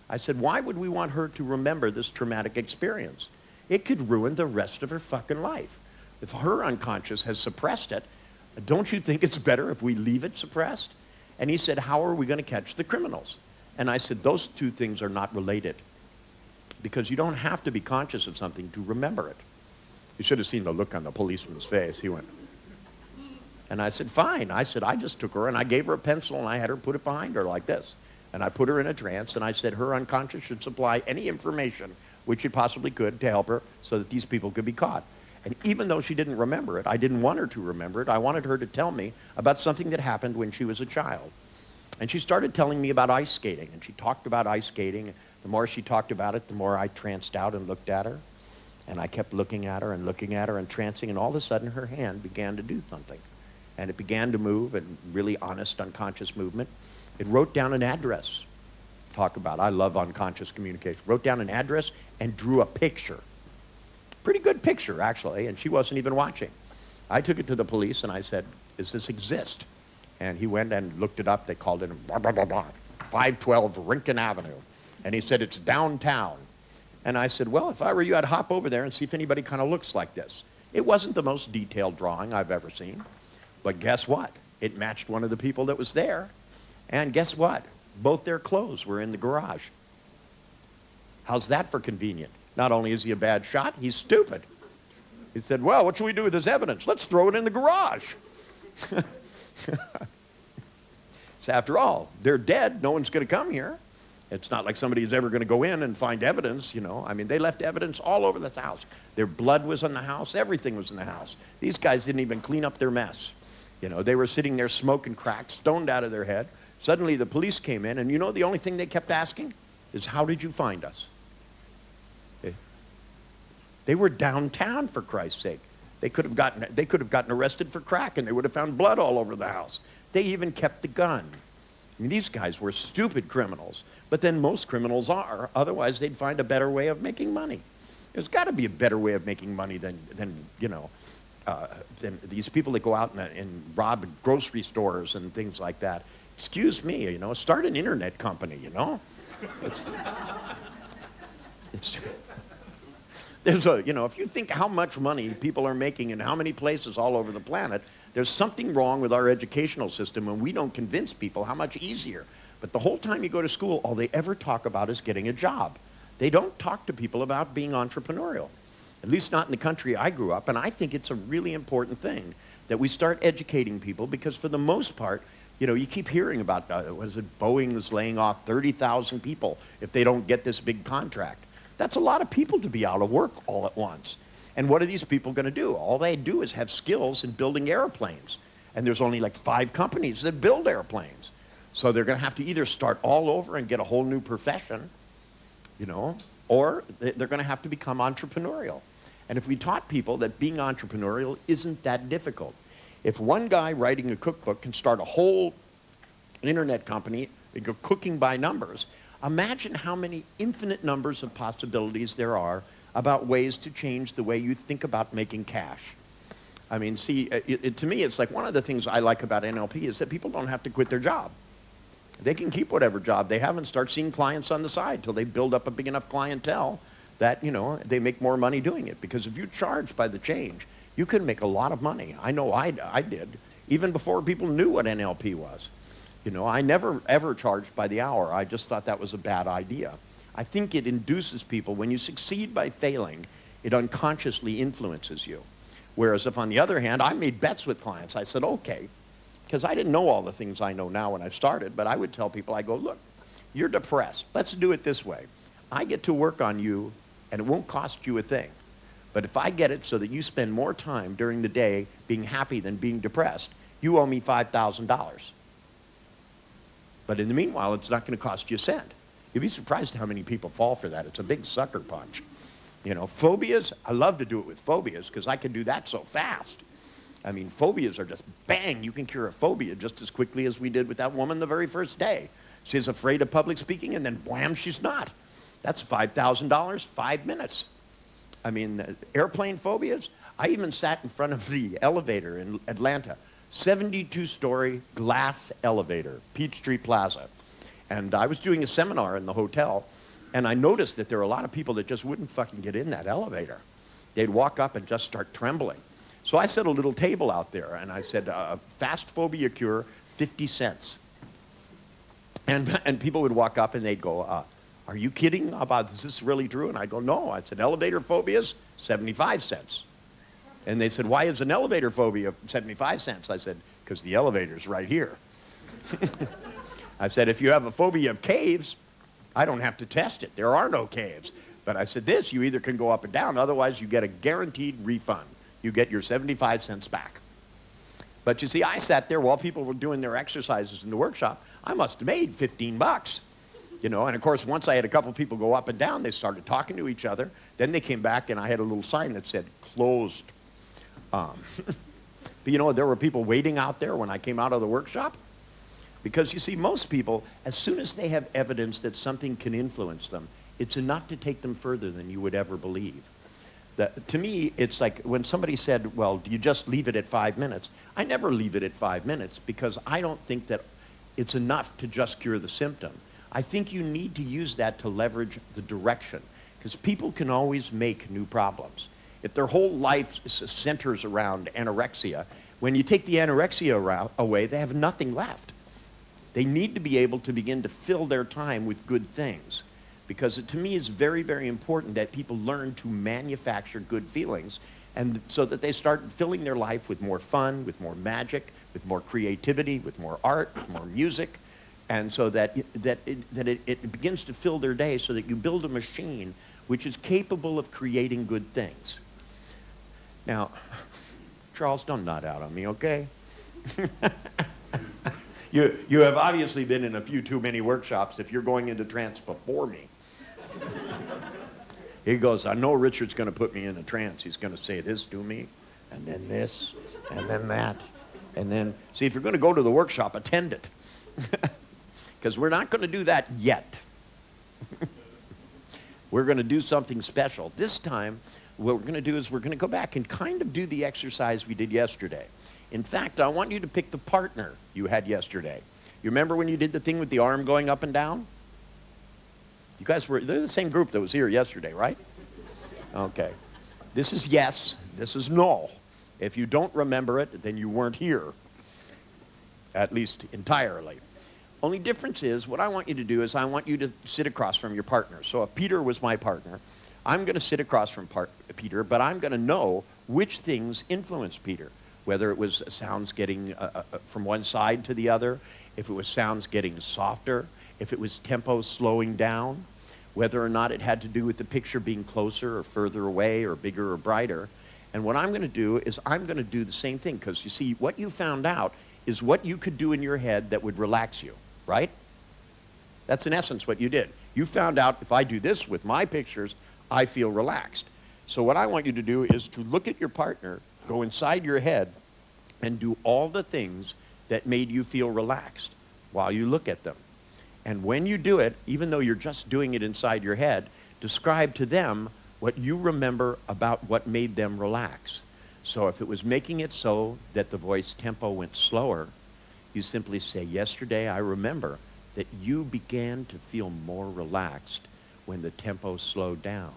I said, why would we want her to remember this traumatic experience? It could ruin the rest of her fucking life. If her unconscious has suppressed it, don't you think it's better if we leave it suppressed? And he said, how are we going to catch the criminals? And I said, those two things are not related. Because you don't have to be conscious of something to remember it. You should have seen the look on the policeman's face. He went, and I said, fine. I said, I just took her and I gave her a pencil and I had her put it behind her like this. And I put her in a trance and I said, her unconscious should supply any information which it possibly could to help her so that these people could be caught. And even though she didn't remember it, I didn't want her to remember it. I wanted her to tell me about something that happened when she was a child. And she started telling me about ice skating. And she talked about ice skating. The more she talked about it, the more I tranced out and looked at her. And I kept looking at her and trancing. And all of a sudden, her hand began to do something. And it began to move, and really honest, unconscious movement. It wrote down an address. Talk about, I love unconscious communication. Wrote down an address and drew a picture. Pretty good picture, actually, and she wasn't even watching. I took it to the police, and I said, does this exist? And he went and looked it up. They called it 512 Rincon Avenue. And he said, it's downtown. And I said, well, if I were you, I'd hop over there and see if anybody kind of looks like this. It wasn't the most detailed drawing I've ever seen. But guess what? It matched one of the people that was there. And guess what? Both their clothes were in the garage. How's that for convenient? Not only is he a bad shot, he's stupid. He said, well, what should we do with this evidence? Let's throw it in the garage. So after all, they're dead. No one's going to come here. It's not like somebody's ever going to go in and find evidence, I mean, they left evidence all over this house. Their blood was in the house. Everything was in the house. These guys didn't even clean up their mess. They were sitting there smoking crack, stoned out of their head. Suddenly the police came in, and the only thing they kept asking is, how did you find us? They were downtown, for Christ's sake. They could have gotten arrested for crack, and they would have found blood all over the house. They even kept the gun. I mean, these guys were stupid criminals, but then most criminals are. Otherwise, they'd find a better way of making money. There's got to be a better way of making money than these people that go out and rob grocery stores and things like that. Excuse me, start an internet company, There's if you think how much money people are making in how many places all over the planet, There's something wrong with our educational system when we don't convince people how much easier. But the whole time you go to school, all they ever talk about is getting a job. They don't talk to people about being entrepreneurial, at least not in the country I grew up. And I think it's a really important thing that we start educating people, because for the most part, you know, you keep hearing about, Boeing is laying off 30,000 people if they don't get this big contract. That's a lot of people to be out of work all at once. And what are these people going to do? All they do is have skills in building airplanes. And there's only like 5 companies that build airplanes. So they're going to have to either start all over and get a whole new profession, you know, or they're going to have to become entrepreneurial. And if we taught people that being entrepreneurial isn't that difficult, if one guy writing a cookbook can start a whole internet company, they go cooking by numbers, imagine how many infinite numbers of possibilities there are about ways to change the way you think about making cash. I mean, see, to me, it's like one of the things I like about NLP is that people don't have to quit their job. They can keep whatever job they have and start seeing clients on the side till they build up a big enough clientele that, you know, they make more money doing it. Because if you charge by the change, you can make a lot of money. I know I did, even before people knew what NLP was. You know, I never, ever charged by the hour. I just thought that was a bad idea. I think it induces people. When you succeed by failing, it unconsciously influences you. Whereas if, on the other hand, I made bets with clients, I said, okay, because I didn't know all the things I know now when I started, but I would tell people, I go, look, you're depressed. Let's do it this way. I get to work on you, and it won't cost you a thing. But if I get it so that you spend more time during the day being happy than being depressed, you owe me $5,000. But in the meanwhile, it's not going to cost you a cent. You'd be surprised how many people fall for that. It's a big sucker punch. You know, phobias, I love to do it with phobias because I can do that so fast. I mean, phobias are just bang, you can cure a phobia just as quickly as we did with that woman the very first day. She's afraid of public speaking, and then blam, she's not. That's $5,000, 5 minutes. I mean, airplane phobias, I even sat in front of the elevator in Atlanta, 72-story glass elevator, Peachtree Plaza. And I was doing a seminar in the hotel, and I noticed that there were a lot of people that just wouldn't fucking get in that elevator. They'd walk up and just start trembling. So I set a little table out there, and I said, fast phobia cure, 50 cents. And people would walk up, and they'd go, are you kidding about, is this really true? And I go, no. I said, elevator phobias, 75 cents. And they said, why is an elevator phobia 75 cents? I said, because the elevator's right here. I said, if you have a phobia of caves, I don't have to test it. There are no caves. But I said this, you either can go up and down, otherwise you get a guaranteed refund. You get your 75 cents back. But you see, I sat there while people were doing their exercises in the workshop. I must have made 15 bucks. You know, and of course, once I had a couple people go up and down, they started talking to each other. Then they came back, and I had a little sign that said, closed. But you know, there were people waiting out there when I came out of the workshop. Because you see, most people, as soon as they have evidence that something can influence them, it's enough to take them further than you would ever believe. To me, it's like when somebody said, well, do you just leave it at 5 minutes? I never leave it at 5 minutes because I don't think that it's enough to just cure the symptom. I think you need to use that to leverage the direction, because people can always make new problems. If their whole life centers around anorexia, when you take the anorexia away, they have nothing left. They need to be able to begin to fill their time with good things, because to me it's very, very important that people learn to manufacture good feelings, and so that they start filling their life with more fun, with more magic, with more creativity, with more art, with more music. And so that it begins to fill their day, so that you build a machine which is capable of creating good things. Now, Charles, don't nod out on me, okay? You have obviously been in a few too many workshops if you're going into trance before me. He goes, I know Richard's going to put me in a trance. He's going to say this to me, and then this, and then that. And then, see, if you're going to go to the workshop, attend it. Because we're not going to do that yet. We're going to do something special. This time, what we're going to do is we're going to go back and kind of do the exercise we did yesterday. In fact, I want you to pick the partner you had yesterday. You remember when you did the thing with the arm going up and down? You guys they're the same group that was here yesterday, right? Okay. This is yes, this is no. If you don't remember it, then you weren't here, at least entirely. Only difference is, what I want you to do is I want you to sit across from your partner. So if Peter was my partner, I'm going to sit across from Peter, but I'm going to know which things influenced Peter, whether it was sounds getting from one side to the other, if it was sounds getting softer, if it was tempo slowing down, whether or not it had to do with the picture being closer or further away or bigger or brighter. And what I'm going to do is I'm going to do the same thing, because you see, what you found out is what you could do in your head that would relax you, right? That's in essence what you did. You found out, if I do this with my pictures, I feel relaxed. So what I want you to do is to look at your partner, go inside your head, and do all the things that made you feel relaxed while you look at them. And when you do it, even though you're just doing it inside your head, describe to them what you remember about what made them relax. So if it was making it so that the voice tempo went slower, you simply say, yesterday I remember that you began to feel more relaxed when the tempo slowed down.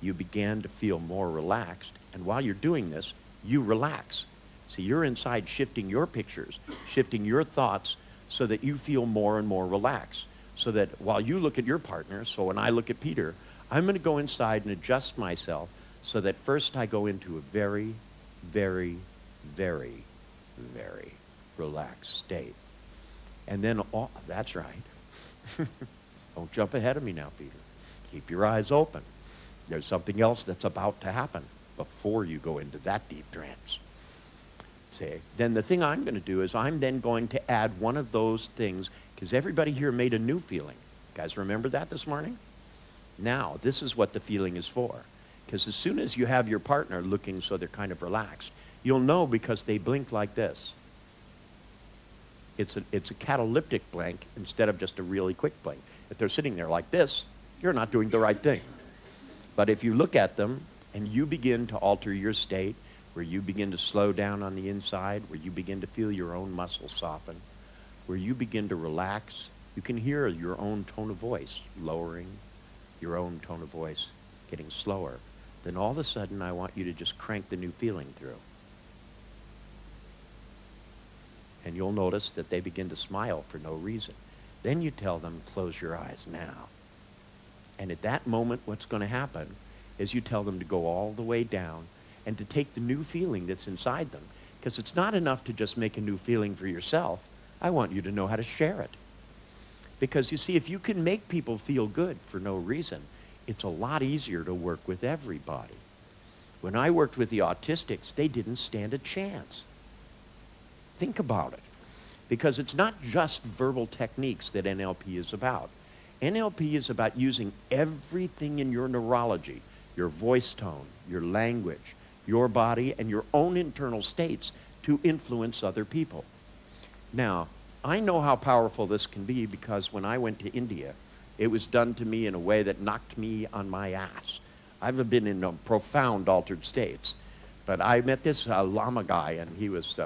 You began to feel more relaxed, and while you're doing this, you relax. See, you're inside shifting your pictures, shifting your thoughts, so that you feel more and more relaxed. So that while you look at your partner, so when I look at Peter, I'm going to go inside and adjust myself so that first I go into a very, very, very, very relaxed state. And then, that's right. Don't jump ahead of me now, Peter. Keep your eyes open. There's something else that's about to happen before you go into that deep trance. See, then the thing I'm going to do is I'm then going to add one of those things, because everybody here made a new feeling. Guys, remember that this morning? Now, this is what the feeling is for. Because as soon as you have your partner looking so they're kind of relaxed, you'll know because they blink like this. It's a cataleptic blink instead of just a really quick blink. If they're sitting there like this, you're not doing the right thing. But if you look at them and you begin to alter your state, where you begin to slow down on the inside, where you begin to feel your own muscles soften, where you begin to relax, you can hear your own tone of voice lowering, your own tone of voice getting slower. Then all of a sudden, I want you to just crank the new feeling through. And you'll notice that they begin to smile for no reason. Then you tell them, close your eyes now. And at that moment, what's going to happen is you tell them to go all the way down and to take the new feeling that's inside them. Because it's not enough to just make a new feeling for yourself. I want you to know how to share it. Because you see, if you can make people feel good for no reason, it's a lot easier to work with everybody. When I worked with the autistics, they didn't stand a chance. Think about it. Because it's not just verbal techniques that NLP is about. NLP is about using everything in your neurology, your voice tone, your language, your body, and your own internal states to influence other people. Now, I know how powerful this can be because when I went to India, it was done to me in a way that knocked me on my ass. I've been in profound altered states. But I met this Lama guy, and he was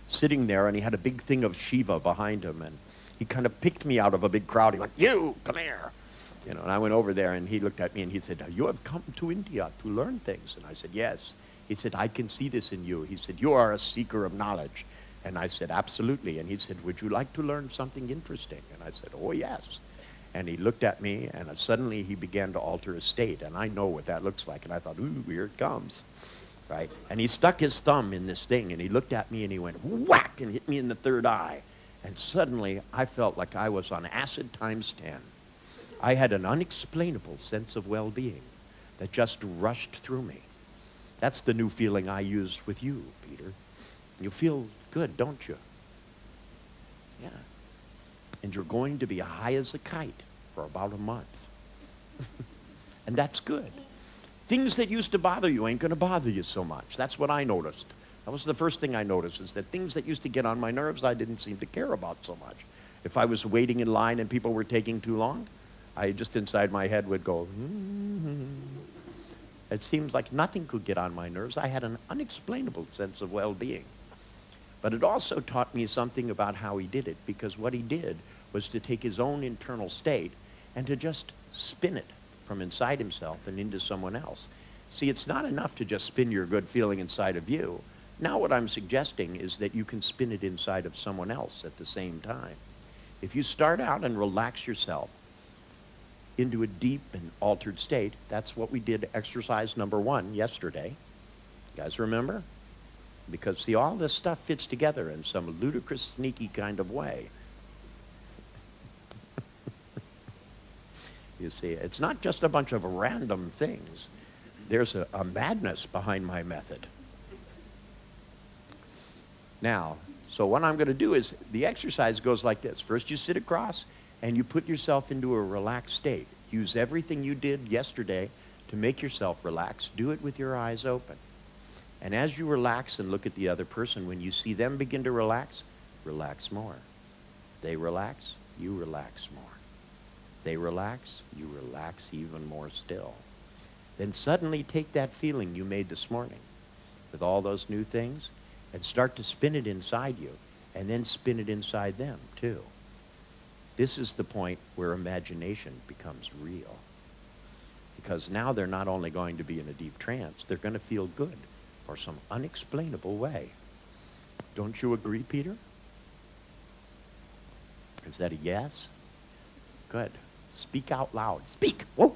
sitting there, and he had a big thing of Shiva behind him, and he kind of picked me out of a big crowd. He went, you, come here. You know, and I went over there, and he looked at me, and he said, you have come to India to learn things. And I said, yes. He said, I can see this in you. He said, you are a seeker of knowledge. And I said, absolutely. And he said, would you like to learn something interesting? And I said, oh, yes. And he looked at me, and suddenly he began to alter his state. And I know what that looks like. And I thought, ooh, here it comes. Right? And he stuck his thumb in this thing, and he looked at me, and he went, whack, and hit me in the third eye. And suddenly, I felt like I was on acid times 10. I had an unexplainable sense of well-being that just rushed through me. That's the new feeling I used with you, Peter. You feel good, don't you? Yeah. And you're going to be high as a kite for about a month. And that's good. Things that used to bother you ain't going to bother you so much. That's what I noticed. That was the first thing I noticed, is that things that used to get on my nerves, I didn't seem to care about so much. If I was waiting in line and people were taking too long, I just inside my head would go, It seems like nothing could get on my nerves. I had an unexplainable sense of well-being. But it also taught me something about how he did it, because what he did was to take his own internal state and to just spin it from inside himself and into someone else. See, it's not enough to just spin your good feeling inside of you. Now what I'm suggesting is that you can spin it inside of someone else at the same time. If you start out and relax yourself into a deep and altered state, that's what we did exercise number 1 yesterday. You guys remember? Because, see, all this stuff fits together in some ludicrous, sneaky kind of way. You see, it's not just a bunch of random things. There's a madness behind my method. Now, so what I'm going to do is, the exercise goes like this. First you sit across and you put yourself into a relaxed state. Use everything you did yesterday to make yourself relax. Do it with your eyes open. And as you relax and look at the other person, when you see them begin to relax, relax more. They relax, you relax more. They relax, you relax even more still. Then suddenly take that feeling you made this morning with all those new things and start to spin it inside you, and then spin it inside them too. This is the point where imagination becomes real. Because now they're not only going to be in a deep trance, they're going to feel good for some unexplainable way. Don't you agree, Peter? Is that a yes? Good. Speak out loud. Speak. Whoa.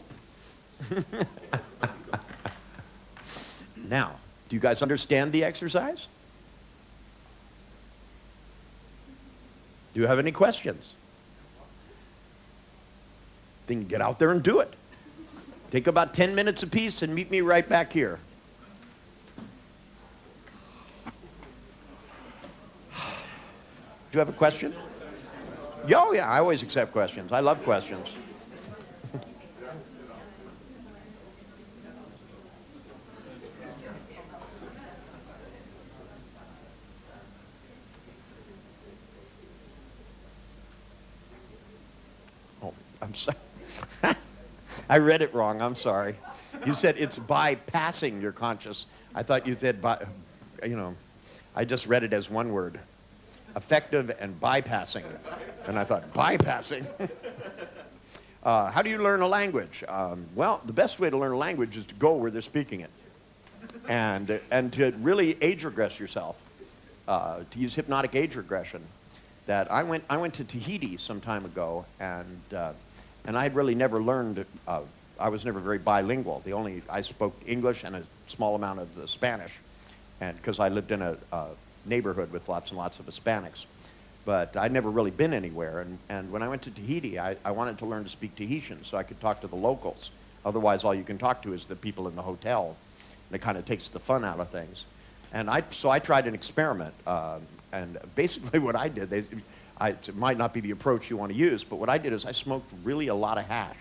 Now, do you guys understand the exercise? Do you have any questions? Then get out there and do it. Take about 10 minutes apiece and meet me right back here. Do you have a question? Oh, yeah, I always accept questions. I love questions. Oh, I'm sorry. I read it wrong. I'm sorry. You said it's bypassing your conscious. I thought you said, I just read it as one word. Effective and bypassing. And I thought, bypassing? How do you learn a language? Well, the best way to learn a language is to go where they're speaking it. And to really age regress yourself. To use hypnotic age regression. That I went to Tahiti some time ago, and I had really never learned, I was never very bilingual. I spoke English and a small amount of Spanish, and because I lived in a neighborhood with lots and lots of Hispanics. But I'd never really been anywhere, and when I went to Tahiti, I wanted to learn to speak Tahitian so I could talk to the locals. Otherwise, all you can talk to is the people in the hotel, and it kind of takes the fun out of things. And so I tried an experiment, and basically what I did, it might not be the approach you want to use, but what I did is I smoked really a lot of hash.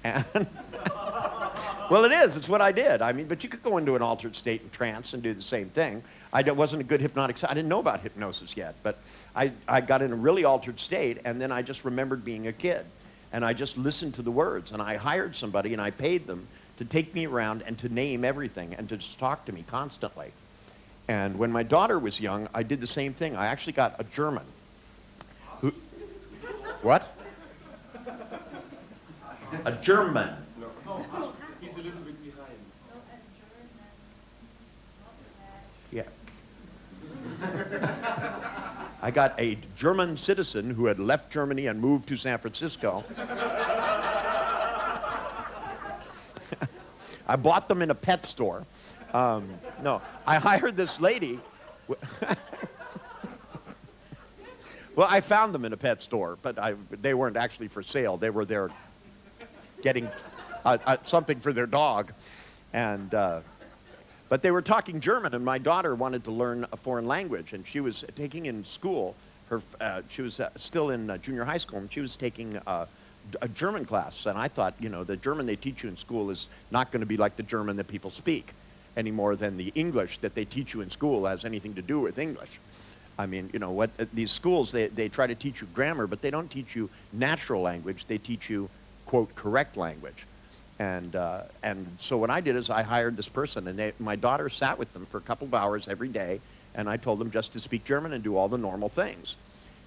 And well, it is. It's what I did. I mean, but you could go into an altered state and trance and do the same thing. I wasn't a good hypnotic. I didn't know about hypnosis yet, but I got in a really altered state, and then I just remembered being a kid. And I just listened to the words, and I hired somebody, and I paid them to take me around and to name everything and to just talk to me constantly. And when my daughter was young, I did the same thing. I actually got a German. What? A German. No, he's a little bit behind. Yeah. I got a German citizen who had left Germany and moved to San Francisco. I bought them in a pet store. No, I hired this lady. Well, I found them in a pet store, but they weren't actually for sale. They were there getting something for their dog. But they were talking German, and my daughter wanted to learn a foreign language, and she was taking in school, she was still in junior high school, and she was taking a German class. And I thought, the German they teach you in school is not going to be like the German that people speak any more than the English that they teach you in school has anything to do with English. I mean, these schools, they try to teach you grammar, but they don't teach you natural language. They teach you, quote, correct language. And so what I did is I hired this person, and my daughter sat with them for a couple of hours every day, and I told them just to speak German and do all the normal things.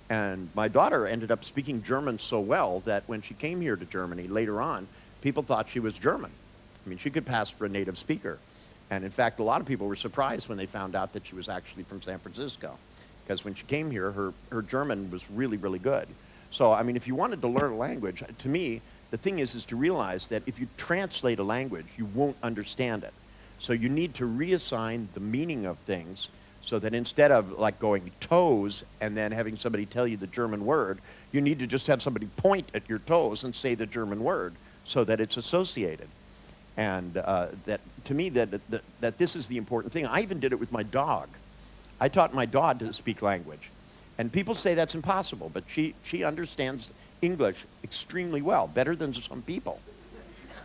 And my daughter ended up speaking German so well that when she came here to Germany later on, people thought she was German. I mean, she could pass for a native speaker. And in fact, a lot of people were surprised when they found out that she was actually from San Francisco. Because when she came here, her German was really, really good. So, I mean, if you wanted to learn a language, to me, the thing is to realize that if you translate a language, you won't understand it. So you need to reassign the meaning of things so that instead of like going toes and then having somebody tell you the German word, you need to just have somebody point at your toes and say the German word so that it's associated. And that, to me, that this is the important thing. I even did it with my dog. I taught my dog to speak language. And people say that's impossible, but she understands English extremely well, better than some people.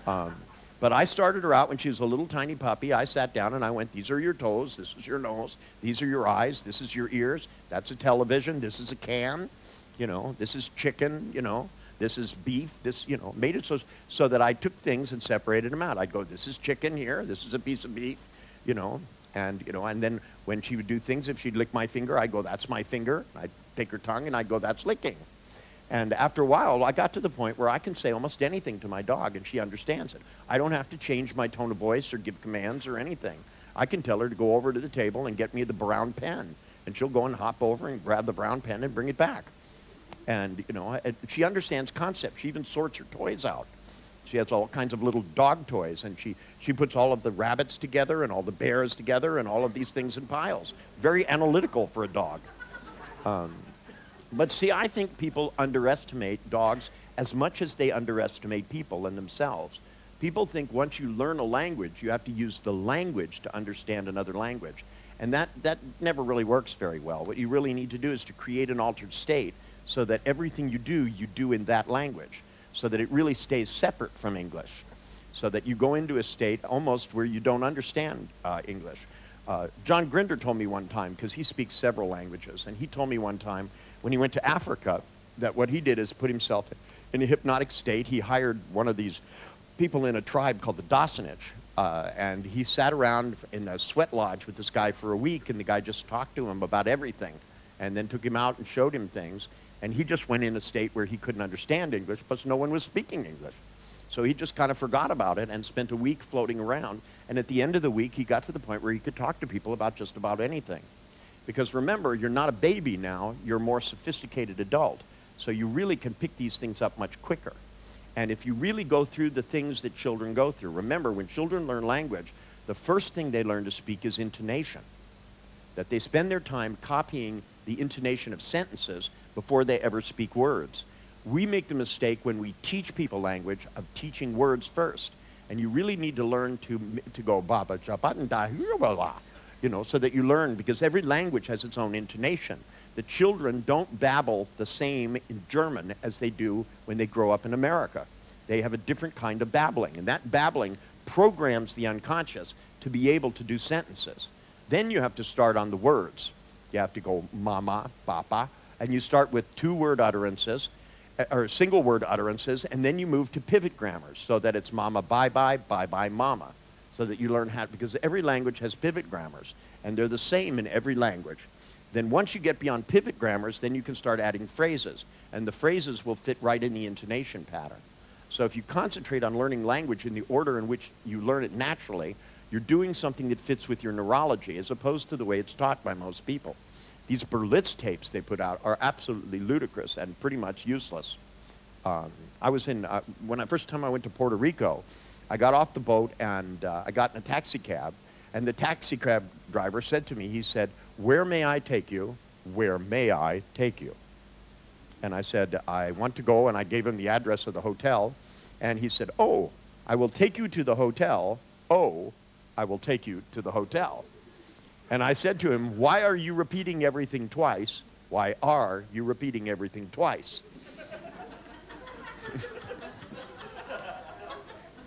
But I started her out when she was a little tiny puppy. I sat down and I went, these are your toes, this is your nose, these are your eyes, this is your ears, that's a television, this is a can, you know, this is chicken, you know, this is beef, this, you know, made it so that I took things and separated them out. I'd go, this is chicken here, this is a piece of beef, you know, and then when she would do things, if she'd lick my finger, I'd go, that's my finger. I'd take her tongue and I'd go, that's licking. And after a while, I got to the point where I can say almost anything to my dog and she understands it. I don't have to change my tone of voice or give commands or anything. I can tell her to go over to the table and get me the brown pen. And she'll go and hop over and grab the brown pen and bring it back. And, you know, she understands concepts. She even sorts her toys out. She has all kinds of little dog toys, and she puts all of the rabbits together and all the bears together and all of these things in piles. Very analytical for a dog. But see, I think people underestimate dogs as much as they underestimate people and themselves. People think once you learn a language, you have to use the language to understand another language. And that never really works very well. What you really need to do is to create an altered state so that everything you do in that language, so that it really stays separate from English, so that you go into a state almost where you don't understand English. John Grinder told me one time, because he speaks several languages, and he told me one time when he went to Africa that what he did is put himself in a hypnotic state. He hired one of these people in a tribe called the Dawsonage, and he sat around in a sweat lodge with this guy for a week, and the guy just talked to him about everything, and then took him out and showed him things. And he just went in a state where he couldn't understand English, plus no one was speaking English. So he just kind of forgot about it and spent a week floating around. And at the end of the week, he got to the point where he could talk to people about just about anything. Because remember, you're not a baby now, you're a more sophisticated adult. So you really can pick these things up much quicker. And if you really go through the things that children go through, remember, when children learn language, the first thing they learn to speak is intonation. That they spend their time copying the intonation of sentences before they ever speak words. We make the mistake when we teach people language of teaching words first. And you really need to learn to go baba jabanda, you know, so that you learn, because every language has its own intonation. The children don't babble the same in German as they do when they grow up in America. They have a different kind of babbling, and that babbling programs the unconscious to be able to do sentences. Then you have to start on the words. You have to go mama, papa, and you start with two-word utterances, or single-word utterances, and then you move to pivot grammars, so that it's mama, bye-bye, bye-bye, mama, so that you learn how, because every language has pivot grammars, and they're the same in every language. Then once you get beyond pivot grammars, then you can start adding phrases, and the phrases will fit right in the intonation pattern. So if you concentrate on learning language in the order in which you learn it naturally, you're doing something that fits with your neurology, as opposed to the way it's taught by most people. These Berlitz tapes they put out are absolutely ludicrous and pretty much useless. I was when first time I went to Puerto Rico, I got off the boat and I got in a taxi cab, and the taxi cab driver said to me, he said, "Where may I take you? Where may I take you?" And I said, "I want to go," and I gave him the address of the hotel, and he said, "Oh, I will take you to the hotel. Oh, I will take you to the hotel." And I said to him, "Why are you repeating everything twice? Why are you repeating everything twice?"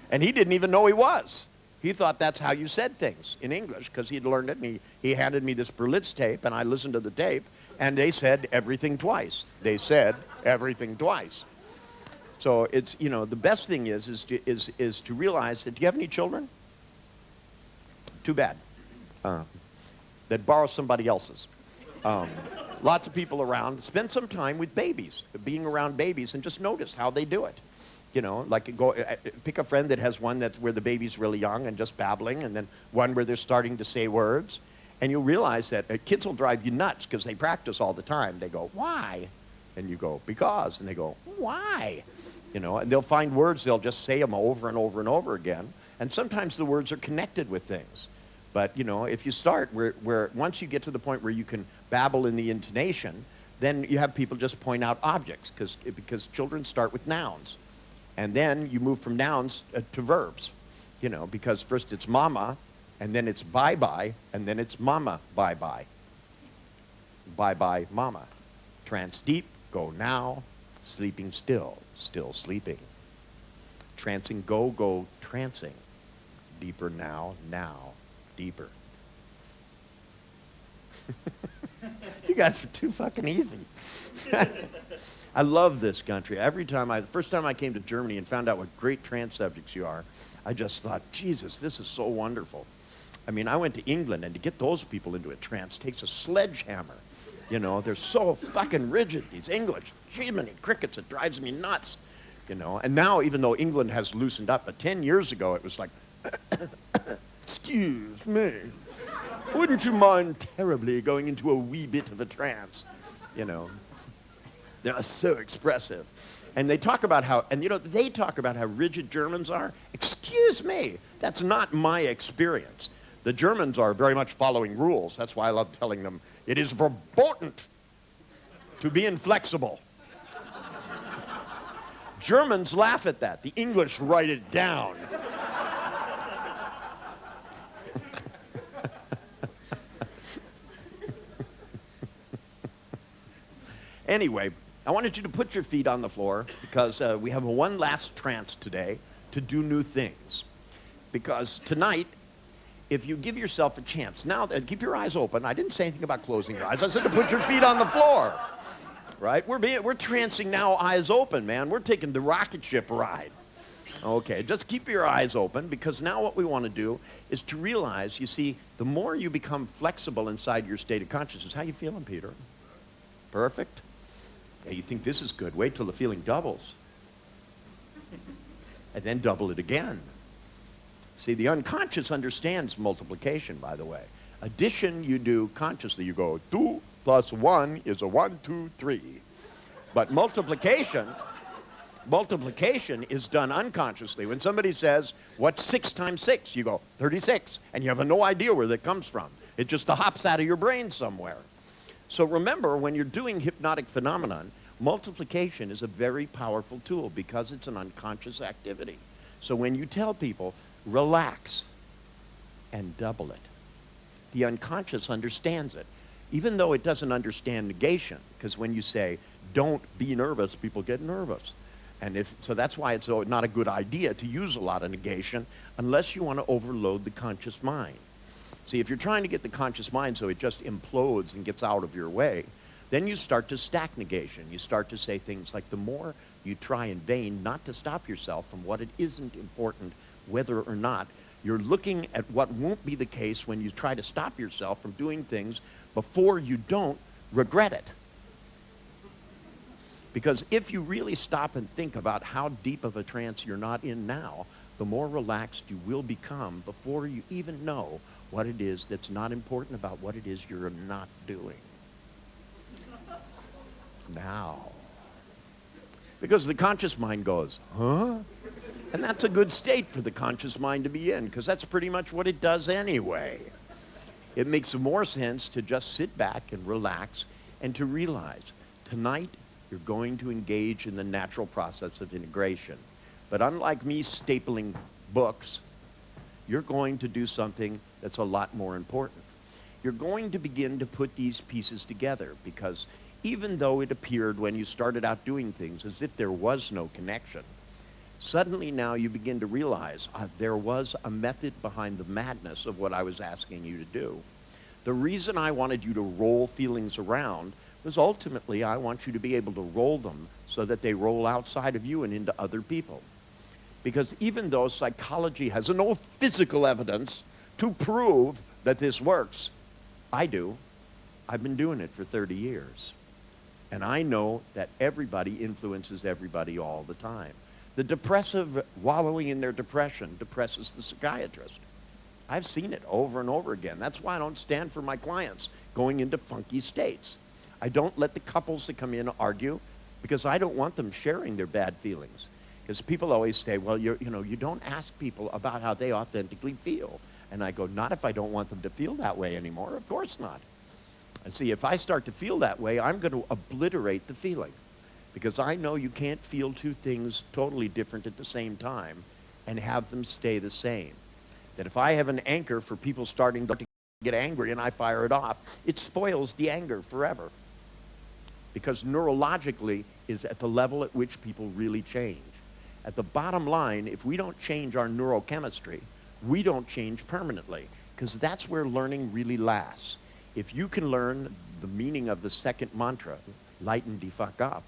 And he didn't even know he was. He thought that's how you said things in English, because he'd learned it, and he handed me this Berlitz tape, and I listened to the tape, and they said everything twice. They said everything twice. So it's, you know, the best thing is to realize that, do you have any children? Too bad. That borrow somebody else's. Lots of people around. Spend some time with babies, being around babies, and just notice how they do it. You know, like pick a friend that has one that's where the baby's really young and just babbling, and then one where they're starting to say words. And you'll realize that kids will drive you nuts because they practice all the time. They go, why? And you go, because. And they go, why? You know, and they'll find words, they'll just say them over and over and over again. And sometimes the words are connected with things. But, you know, if you start where once you get to the point where you can babble in the intonation, then you have people just point out objects because children start with nouns. And then you move from nouns to verbs, you know, because first it's mama, and then it's bye-bye, and then it's mama bye-bye. Bye-bye mama. Trance deep, go now, sleeping still, still sleeping. Trancing, go, trancing. Deeper now, deeper. You guys are too fucking easy. I love this country. The first time I came to Germany and found out what great trance subjects you are, I just thought, Jesus, this is so wonderful. I mean, I went to England, and to get those people into a trance takes a sledgehammer. You know, they're so fucking rigid, these English. Jiminy crickets, it drives me nuts. You know, and now, even though England has loosened up, but 10 years ago, it was like, excuse me, wouldn't you mind terribly going into a wee bit of a trance? You know. They're so expressive. And they talk about how rigid Germans are. Excuse me, that's not my experience. The Germans are very much following rules. That's why I love telling them, it is verboten to be inflexible. Germans laugh at that. The English write it down. Anyway, I wanted you to put your feet on the floor because we have one last trance today to do new things. Because tonight, if you give yourself a chance, now keep your eyes open. I didn't say anything about closing your eyes. I said to put your feet on the floor. Right? We're trancing now, eyes open, man. We're taking the rocket ship ride. Okay, just keep your eyes open because now what we want to do is to realize, you see, the more you become flexible inside your state of consciousness. How you feeling, Peter? Perfect? Yeah, you think this is good. Wait till the feeling doubles. And then double it again. See, the unconscious understands multiplication, by the way. Addition you do consciously. You go, 2 plus 1 is a 1, 2, 3. But multiplication is done unconsciously. When somebody says, what's 6 times 6? You go, 36. And you have no idea where that comes from. It just hops out of your brain somewhere. So remember, when you're doing hypnotic phenomenon, multiplication is a very powerful tool because it's an unconscious activity. So when you tell people, relax and double it, the unconscious understands it, even though it doesn't understand negation, because when you say, don't be nervous, people get nervous. And so that's why it's not a good idea to use a lot of negation unless you want to overload the conscious mind. See, if you're trying to get the conscious mind so it just implodes and gets out of your way, then you start to stack negation. You start to say things like, the more you try in vain not to stop yourself from what it isn't important, whether or not, you're looking at what won't be the case when you try to stop yourself from doing things before you don't regret it. Because if you really stop and think about how deep of a trance you're not in now, the more relaxed you will become before you even know what it is that's not important about what it is you're not doing. Now. Because the conscious mind goes, huh? And that's a good state for the conscious mind to be in, because that's pretty much what it does anyway. It makes more sense to just sit back and relax and to realize, tonight you're going to engage in the natural process of integration. But unlike me stapling books, you're going to do something that's a lot more important. You're going to begin to put these pieces together, because even though it appeared when you started out doing things as if there was no connection, suddenly now you begin to realize there was a method behind the madness of what I was asking you to do. The reason I wanted you to roll feelings around was ultimately I want you to be able to roll them so that they roll outside of you and into other people. Because even though psychology has no physical evidence to prove that this works, I do. I've been doing it for 30 years. And I know that everybody influences everybody all the time. The depressive wallowing in their depression depresses the psychiatrist. I've seen it over and over again. That's why I don't stand for my clients going into funky states. I don't let the couples that come in argue because I don't want them sharing their bad feelings. Because people always say, well, you don't ask people about how they authentically feel. And I go, not if I don't want them to feel that way anymore. Of course not. And see, if I start to feel that way, I'm going to obliterate the feeling. Because I know you can't feel two things totally different at the same time and have them stay the same. That if I have an anchor for people starting to get angry and I fire it off, it spoils the anger forever. Because neurologically is at the level at which people really change. At the bottom line, if we don't change our neurochemistry, we don't change permanently, because that's where learning really lasts. If you can learn the meaning of the second mantra, lighten the fuck up,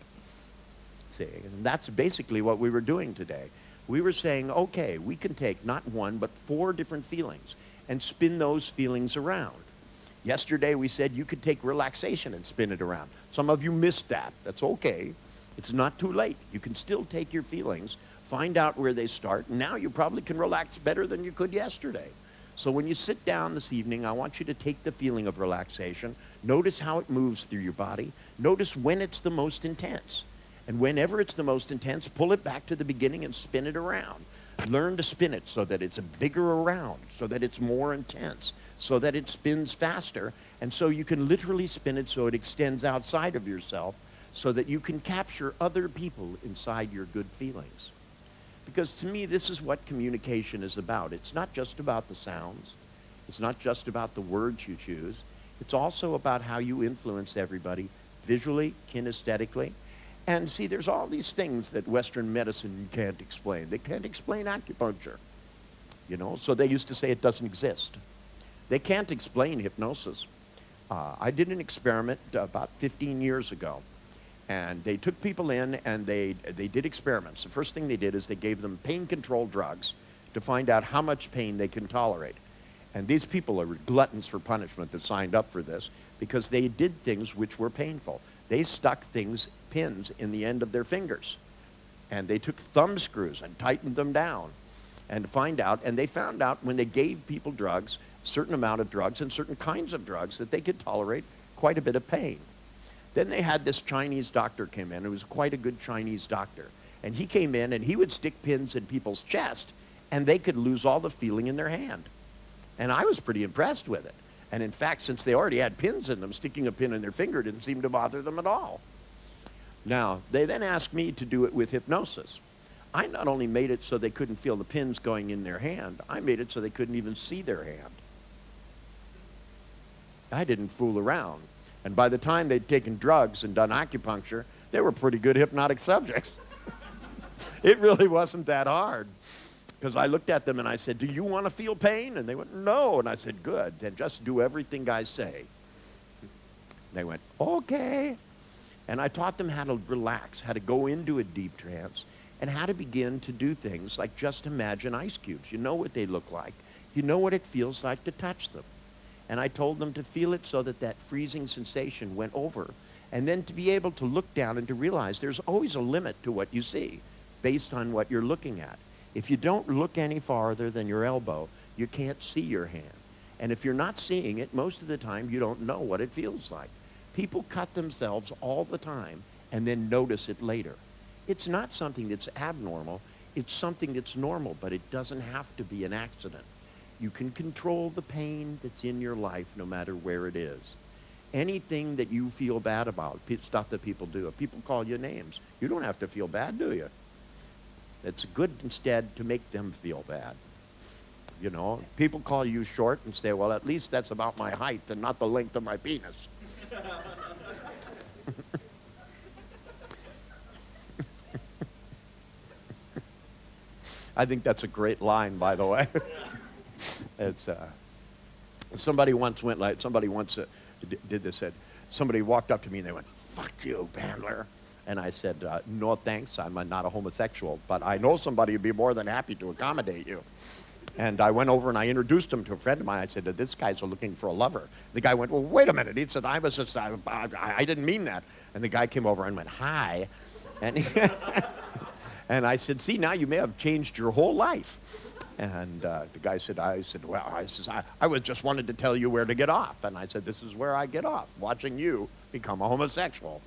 see, and that's basically what we were doing today. We were saying, okay, we can take not one, but 4 different feelings and spin those feelings around. Yesterday we said you could take relaxation and spin it around. Some of you missed that. That's okay. It's not too late. You can still take your feelings, find out where they start, and now you probably can relax better than you could yesterday. So when you sit down this evening, I want you to take the feeling of relaxation, notice how it moves through your body, notice when it's the most intense. And whenever it's the most intense, pull it back to the beginning and spin it around. Learn to spin it so that it's a bigger around, so that it's more intense, so that it spins faster, and so you can literally spin it so it extends outside of yourself, so that you can capture other people inside your good feelings. Because to me, this is what communication is about. It's not just about the sounds. It's not just about the words you choose. It's also about how you influence everybody visually, kinesthetically. And see, there's all these things that Western medicine can't explain. They can't explain acupuncture, so they used to say it doesn't exist. They can't explain hypnosis. I did an experiment about 15 years ago, and they took people in and they did experiments. The first thing they did is they gave them pain control drugs to find out how much pain they can tolerate. And these people are gluttons for punishment that signed up for this because they did things which were painful. They stuck pins in the end of their fingers. And they took thumb screws and tightened them down and they found out when they gave people drugs, a certain amount of drugs and certain kinds of drugs, that they could tolerate quite a bit of pain. Then they had this Chinese doctor come in. It was quite a good Chinese doctor. And he came in and he would stick pins in people's chest and they could lose all the feeling in their hand. And I was pretty impressed with it. And in fact, since they already had pins in them, sticking a pin in their finger didn't seem to bother them at all. Now, they then asked me to do it with hypnosis. I not only made it so they couldn't feel the pins going in their hand, I made it so they couldn't even see their hand. I didn't fool around. And by the time they'd taken drugs and done acupuncture, they were pretty good hypnotic subjects. It really wasn't that hard. Because I looked at them and I said, do you want to feel pain? And they went, no. And I said, good, then just do everything I say. They went, okay. And I taught them how to relax, how to go into a deep trance, and how to begin to do things like just imagine ice cubes. You know what they look like. You know what it feels like to touch them. And I told them to feel it so that that freezing sensation went over, and then to be able to look down and to realize there's always a limit to what you see based on what you're looking at. If you don't look any farther than your elbow, you can't see your hand. And if you're not seeing it, most of the time you don't know what it feels like. People cut themselves all the time and then notice it later. It's not something that's abnormal. It's something that's normal, but it doesn't have to be an accident. You can control the pain that's in your life no matter where it is. Anything that you feel bad about, stuff that people do, if people call you names, you don't have to feel bad, do you? It's good instead to make them feel bad. People call you short and say, well, at least that's about my height and not the length of my penis. I think that's a great line, by the way. It's somebody once did this. Somebody walked up to me and they went, "Fuck you, Bandler." And I said, "No thanks, I'm not a homosexual, but I know somebody who'd be more than happy to accommodate you." And I went over and I introduced him to a friend of mine. I said, "This guy's looking for a lover." The guy went, "Well, wait a minute." He said, I didn't mean that." And the guy came over and went, "Hi." And And I said, see, now you may have changed your whole life. And the guy said, I was just wanted to tell you where to get off. And I said, this is where I get off, watching you become a homosexual,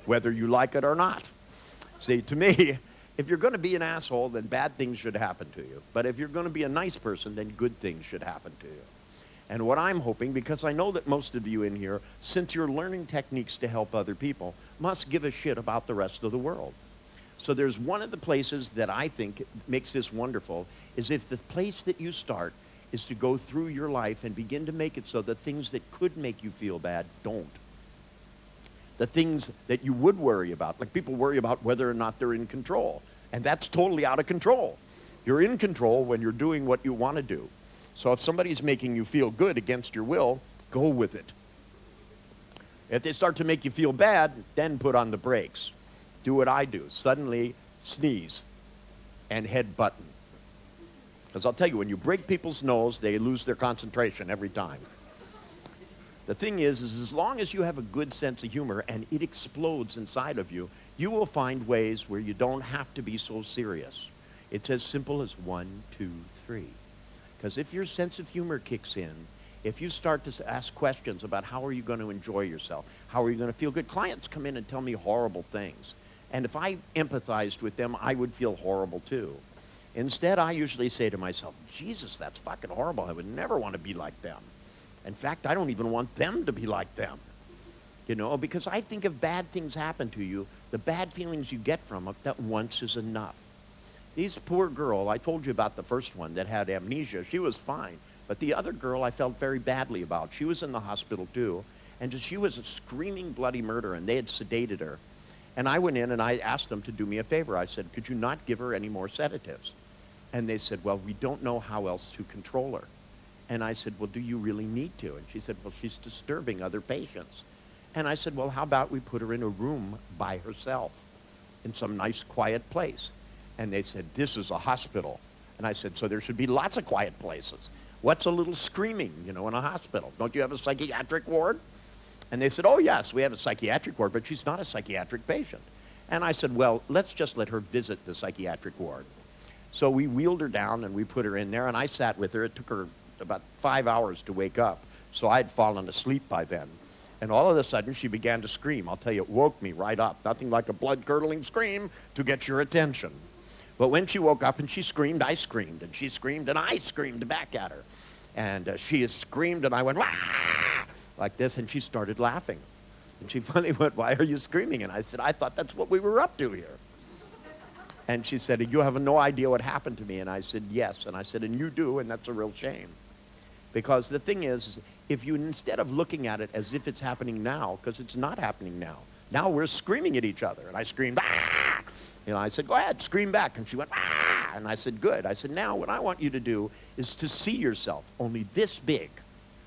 whether you like it or not. See, to me, if you're going to be an asshole, then bad things should happen to you. But if you're going to be a nice person, then good things should happen to you. And what I'm hoping, because I know that most of you in here, since you're learning techniques to help other people, must give a shit about the rest of the world. So there's one of the places that I think makes this wonderful is if the place that you start is to go through your life and begin to make it so the things that could make you feel bad don't. The things that you would worry about, like people worry about whether or not they're in control. And that's totally out of control. You're in control when you're doing what you want to do. So if somebody's making you feel good against your will, go with it. If they start to make you feel bad, then put on the brakes. Do what I do. Suddenly sneeze and head button. Because I'll tell you, when you break people's nose, they lose their concentration every time. The thing is as long as you have a good sense of humor and it explodes inside of you, you will find ways where you don't have to be so serious. It's as simple as 1, 2, 3. Because if your sense of humor kicks in, if you start to ask questions about how are you going to enjoy yourself, how are you going to feel good, clients come in and tell me horrible things. And if I empathized with them, I would feel horrible too. Instead, I usually say to myself, Jesus, that's fucking horrible. I would never want to be like them. In fact, I don't even want them to be like them. You know, because I think if bad things happen to you, the bad feelings you get from it, that once is enough. This poor girl, I told you about the first one that had amnesia. She was fine. But the other girl I felt very badly about. She was in the hospital too. And she was a screaming bloody murder, and they had sedated her. And I went in and I asked them to do me a favor. I said, could you not give her any more sedatives? And they said, well, we don't know how else to control her. And I said, well, do you really need to? And she said, well, she's disturbing other patients. And I said, well, how about we put her in a room by herself in some nice quiet place? And they said, this is a hospital. And I said, so there should be lots of quiet places. What's a little screaming, you know, in a hospital? Don't you have a psychiatric ward? And they said, oh, yes, we have a psychiatric ward, but she's not a psychiatric patient. And I said, well, let's just let her visit the psychiatric ward. So we wheeled her down and we put her in there, and I sat with her. It took her about 5 hours to wake up, so I'd fallen asleep by then. And all of a sudden, she began to scream. I'll tell you, it woke me right up. Nothing like a blood-curdling scream to get your attention. But when she woke up and she screamed, I screamed, and she screamed, and I screamed back at her. And she screamed, and I went, wah! Like this, and she started laughing. And she finally went, why are you screaming? And I said, I thought that's what we were up to here. And she said, you have no idea what happened to me. And I said, yes. And I said, and you do, and that's a real shame. Because the thing is if you, instead of looking at it as if it's happening now, because it's not happening now we're screaming at each other. And I screamed, ah! You know, I said, go ahead, scream back. And she went, ah! And I said, good. I said, now what I want you to do is to see yourself only this big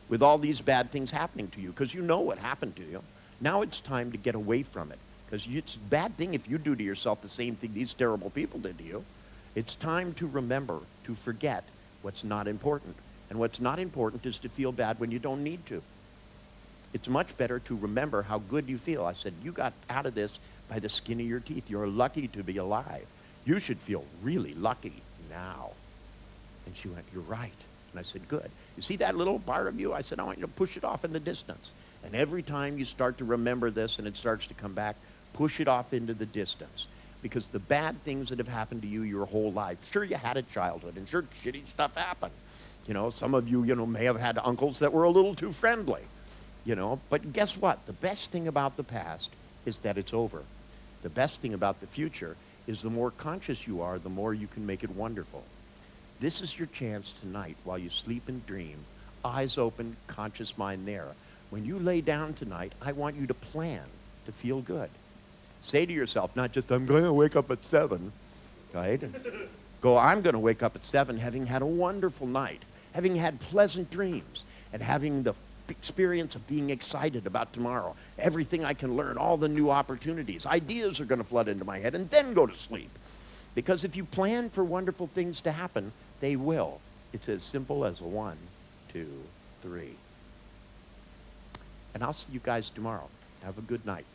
with all these bad things happening to you, because you know what happened to you. Now it's time to get away from it, because it's a bad thing if you do to yourself the same thing these terrible people did to you. It's time to remember to forget what's not important. And what's not important is to feel bad when you don't need to. It's much better to remember how good you feel. I said, you got out of this by the skin of your teeth. You're lucky to be alive. You should feel really lucky now. And she went, you're right. And I said, good. You see that little part of you? I said, I want you to push it off in the distance. And every time you start to remember this and it starts to come back, push it off into the distance. Because the bad things that have happened to you your whole life, sure, you had a childhood, and sure, shitty stuff happened. You know, some of you, may have had uncles that were a little too friendly. But guess what? The best thing about the past is that it's over. The best thing about the future is the more conscious you are, the more you can make it wonderful. This is your chance tonight while you sleep and dream, eyes open, conscious mind there. When you lay down tonight, I want you to plan to feel good. Say to yourself, not just, I'm going to wake up at 7, right? Go, I'm going to wake up at 7 having had a wonderful night, having had pleasant dreams, and having the experience of being excited about tomorrow. Everything I can learn, all the new opportunities, ideas are going to flood into my head, and then go to sleep. Because if you plan for wonderful things to happen, they will. It's as simple as 1, 2, 3. And I'll see you guys tomorrow. Have a good night.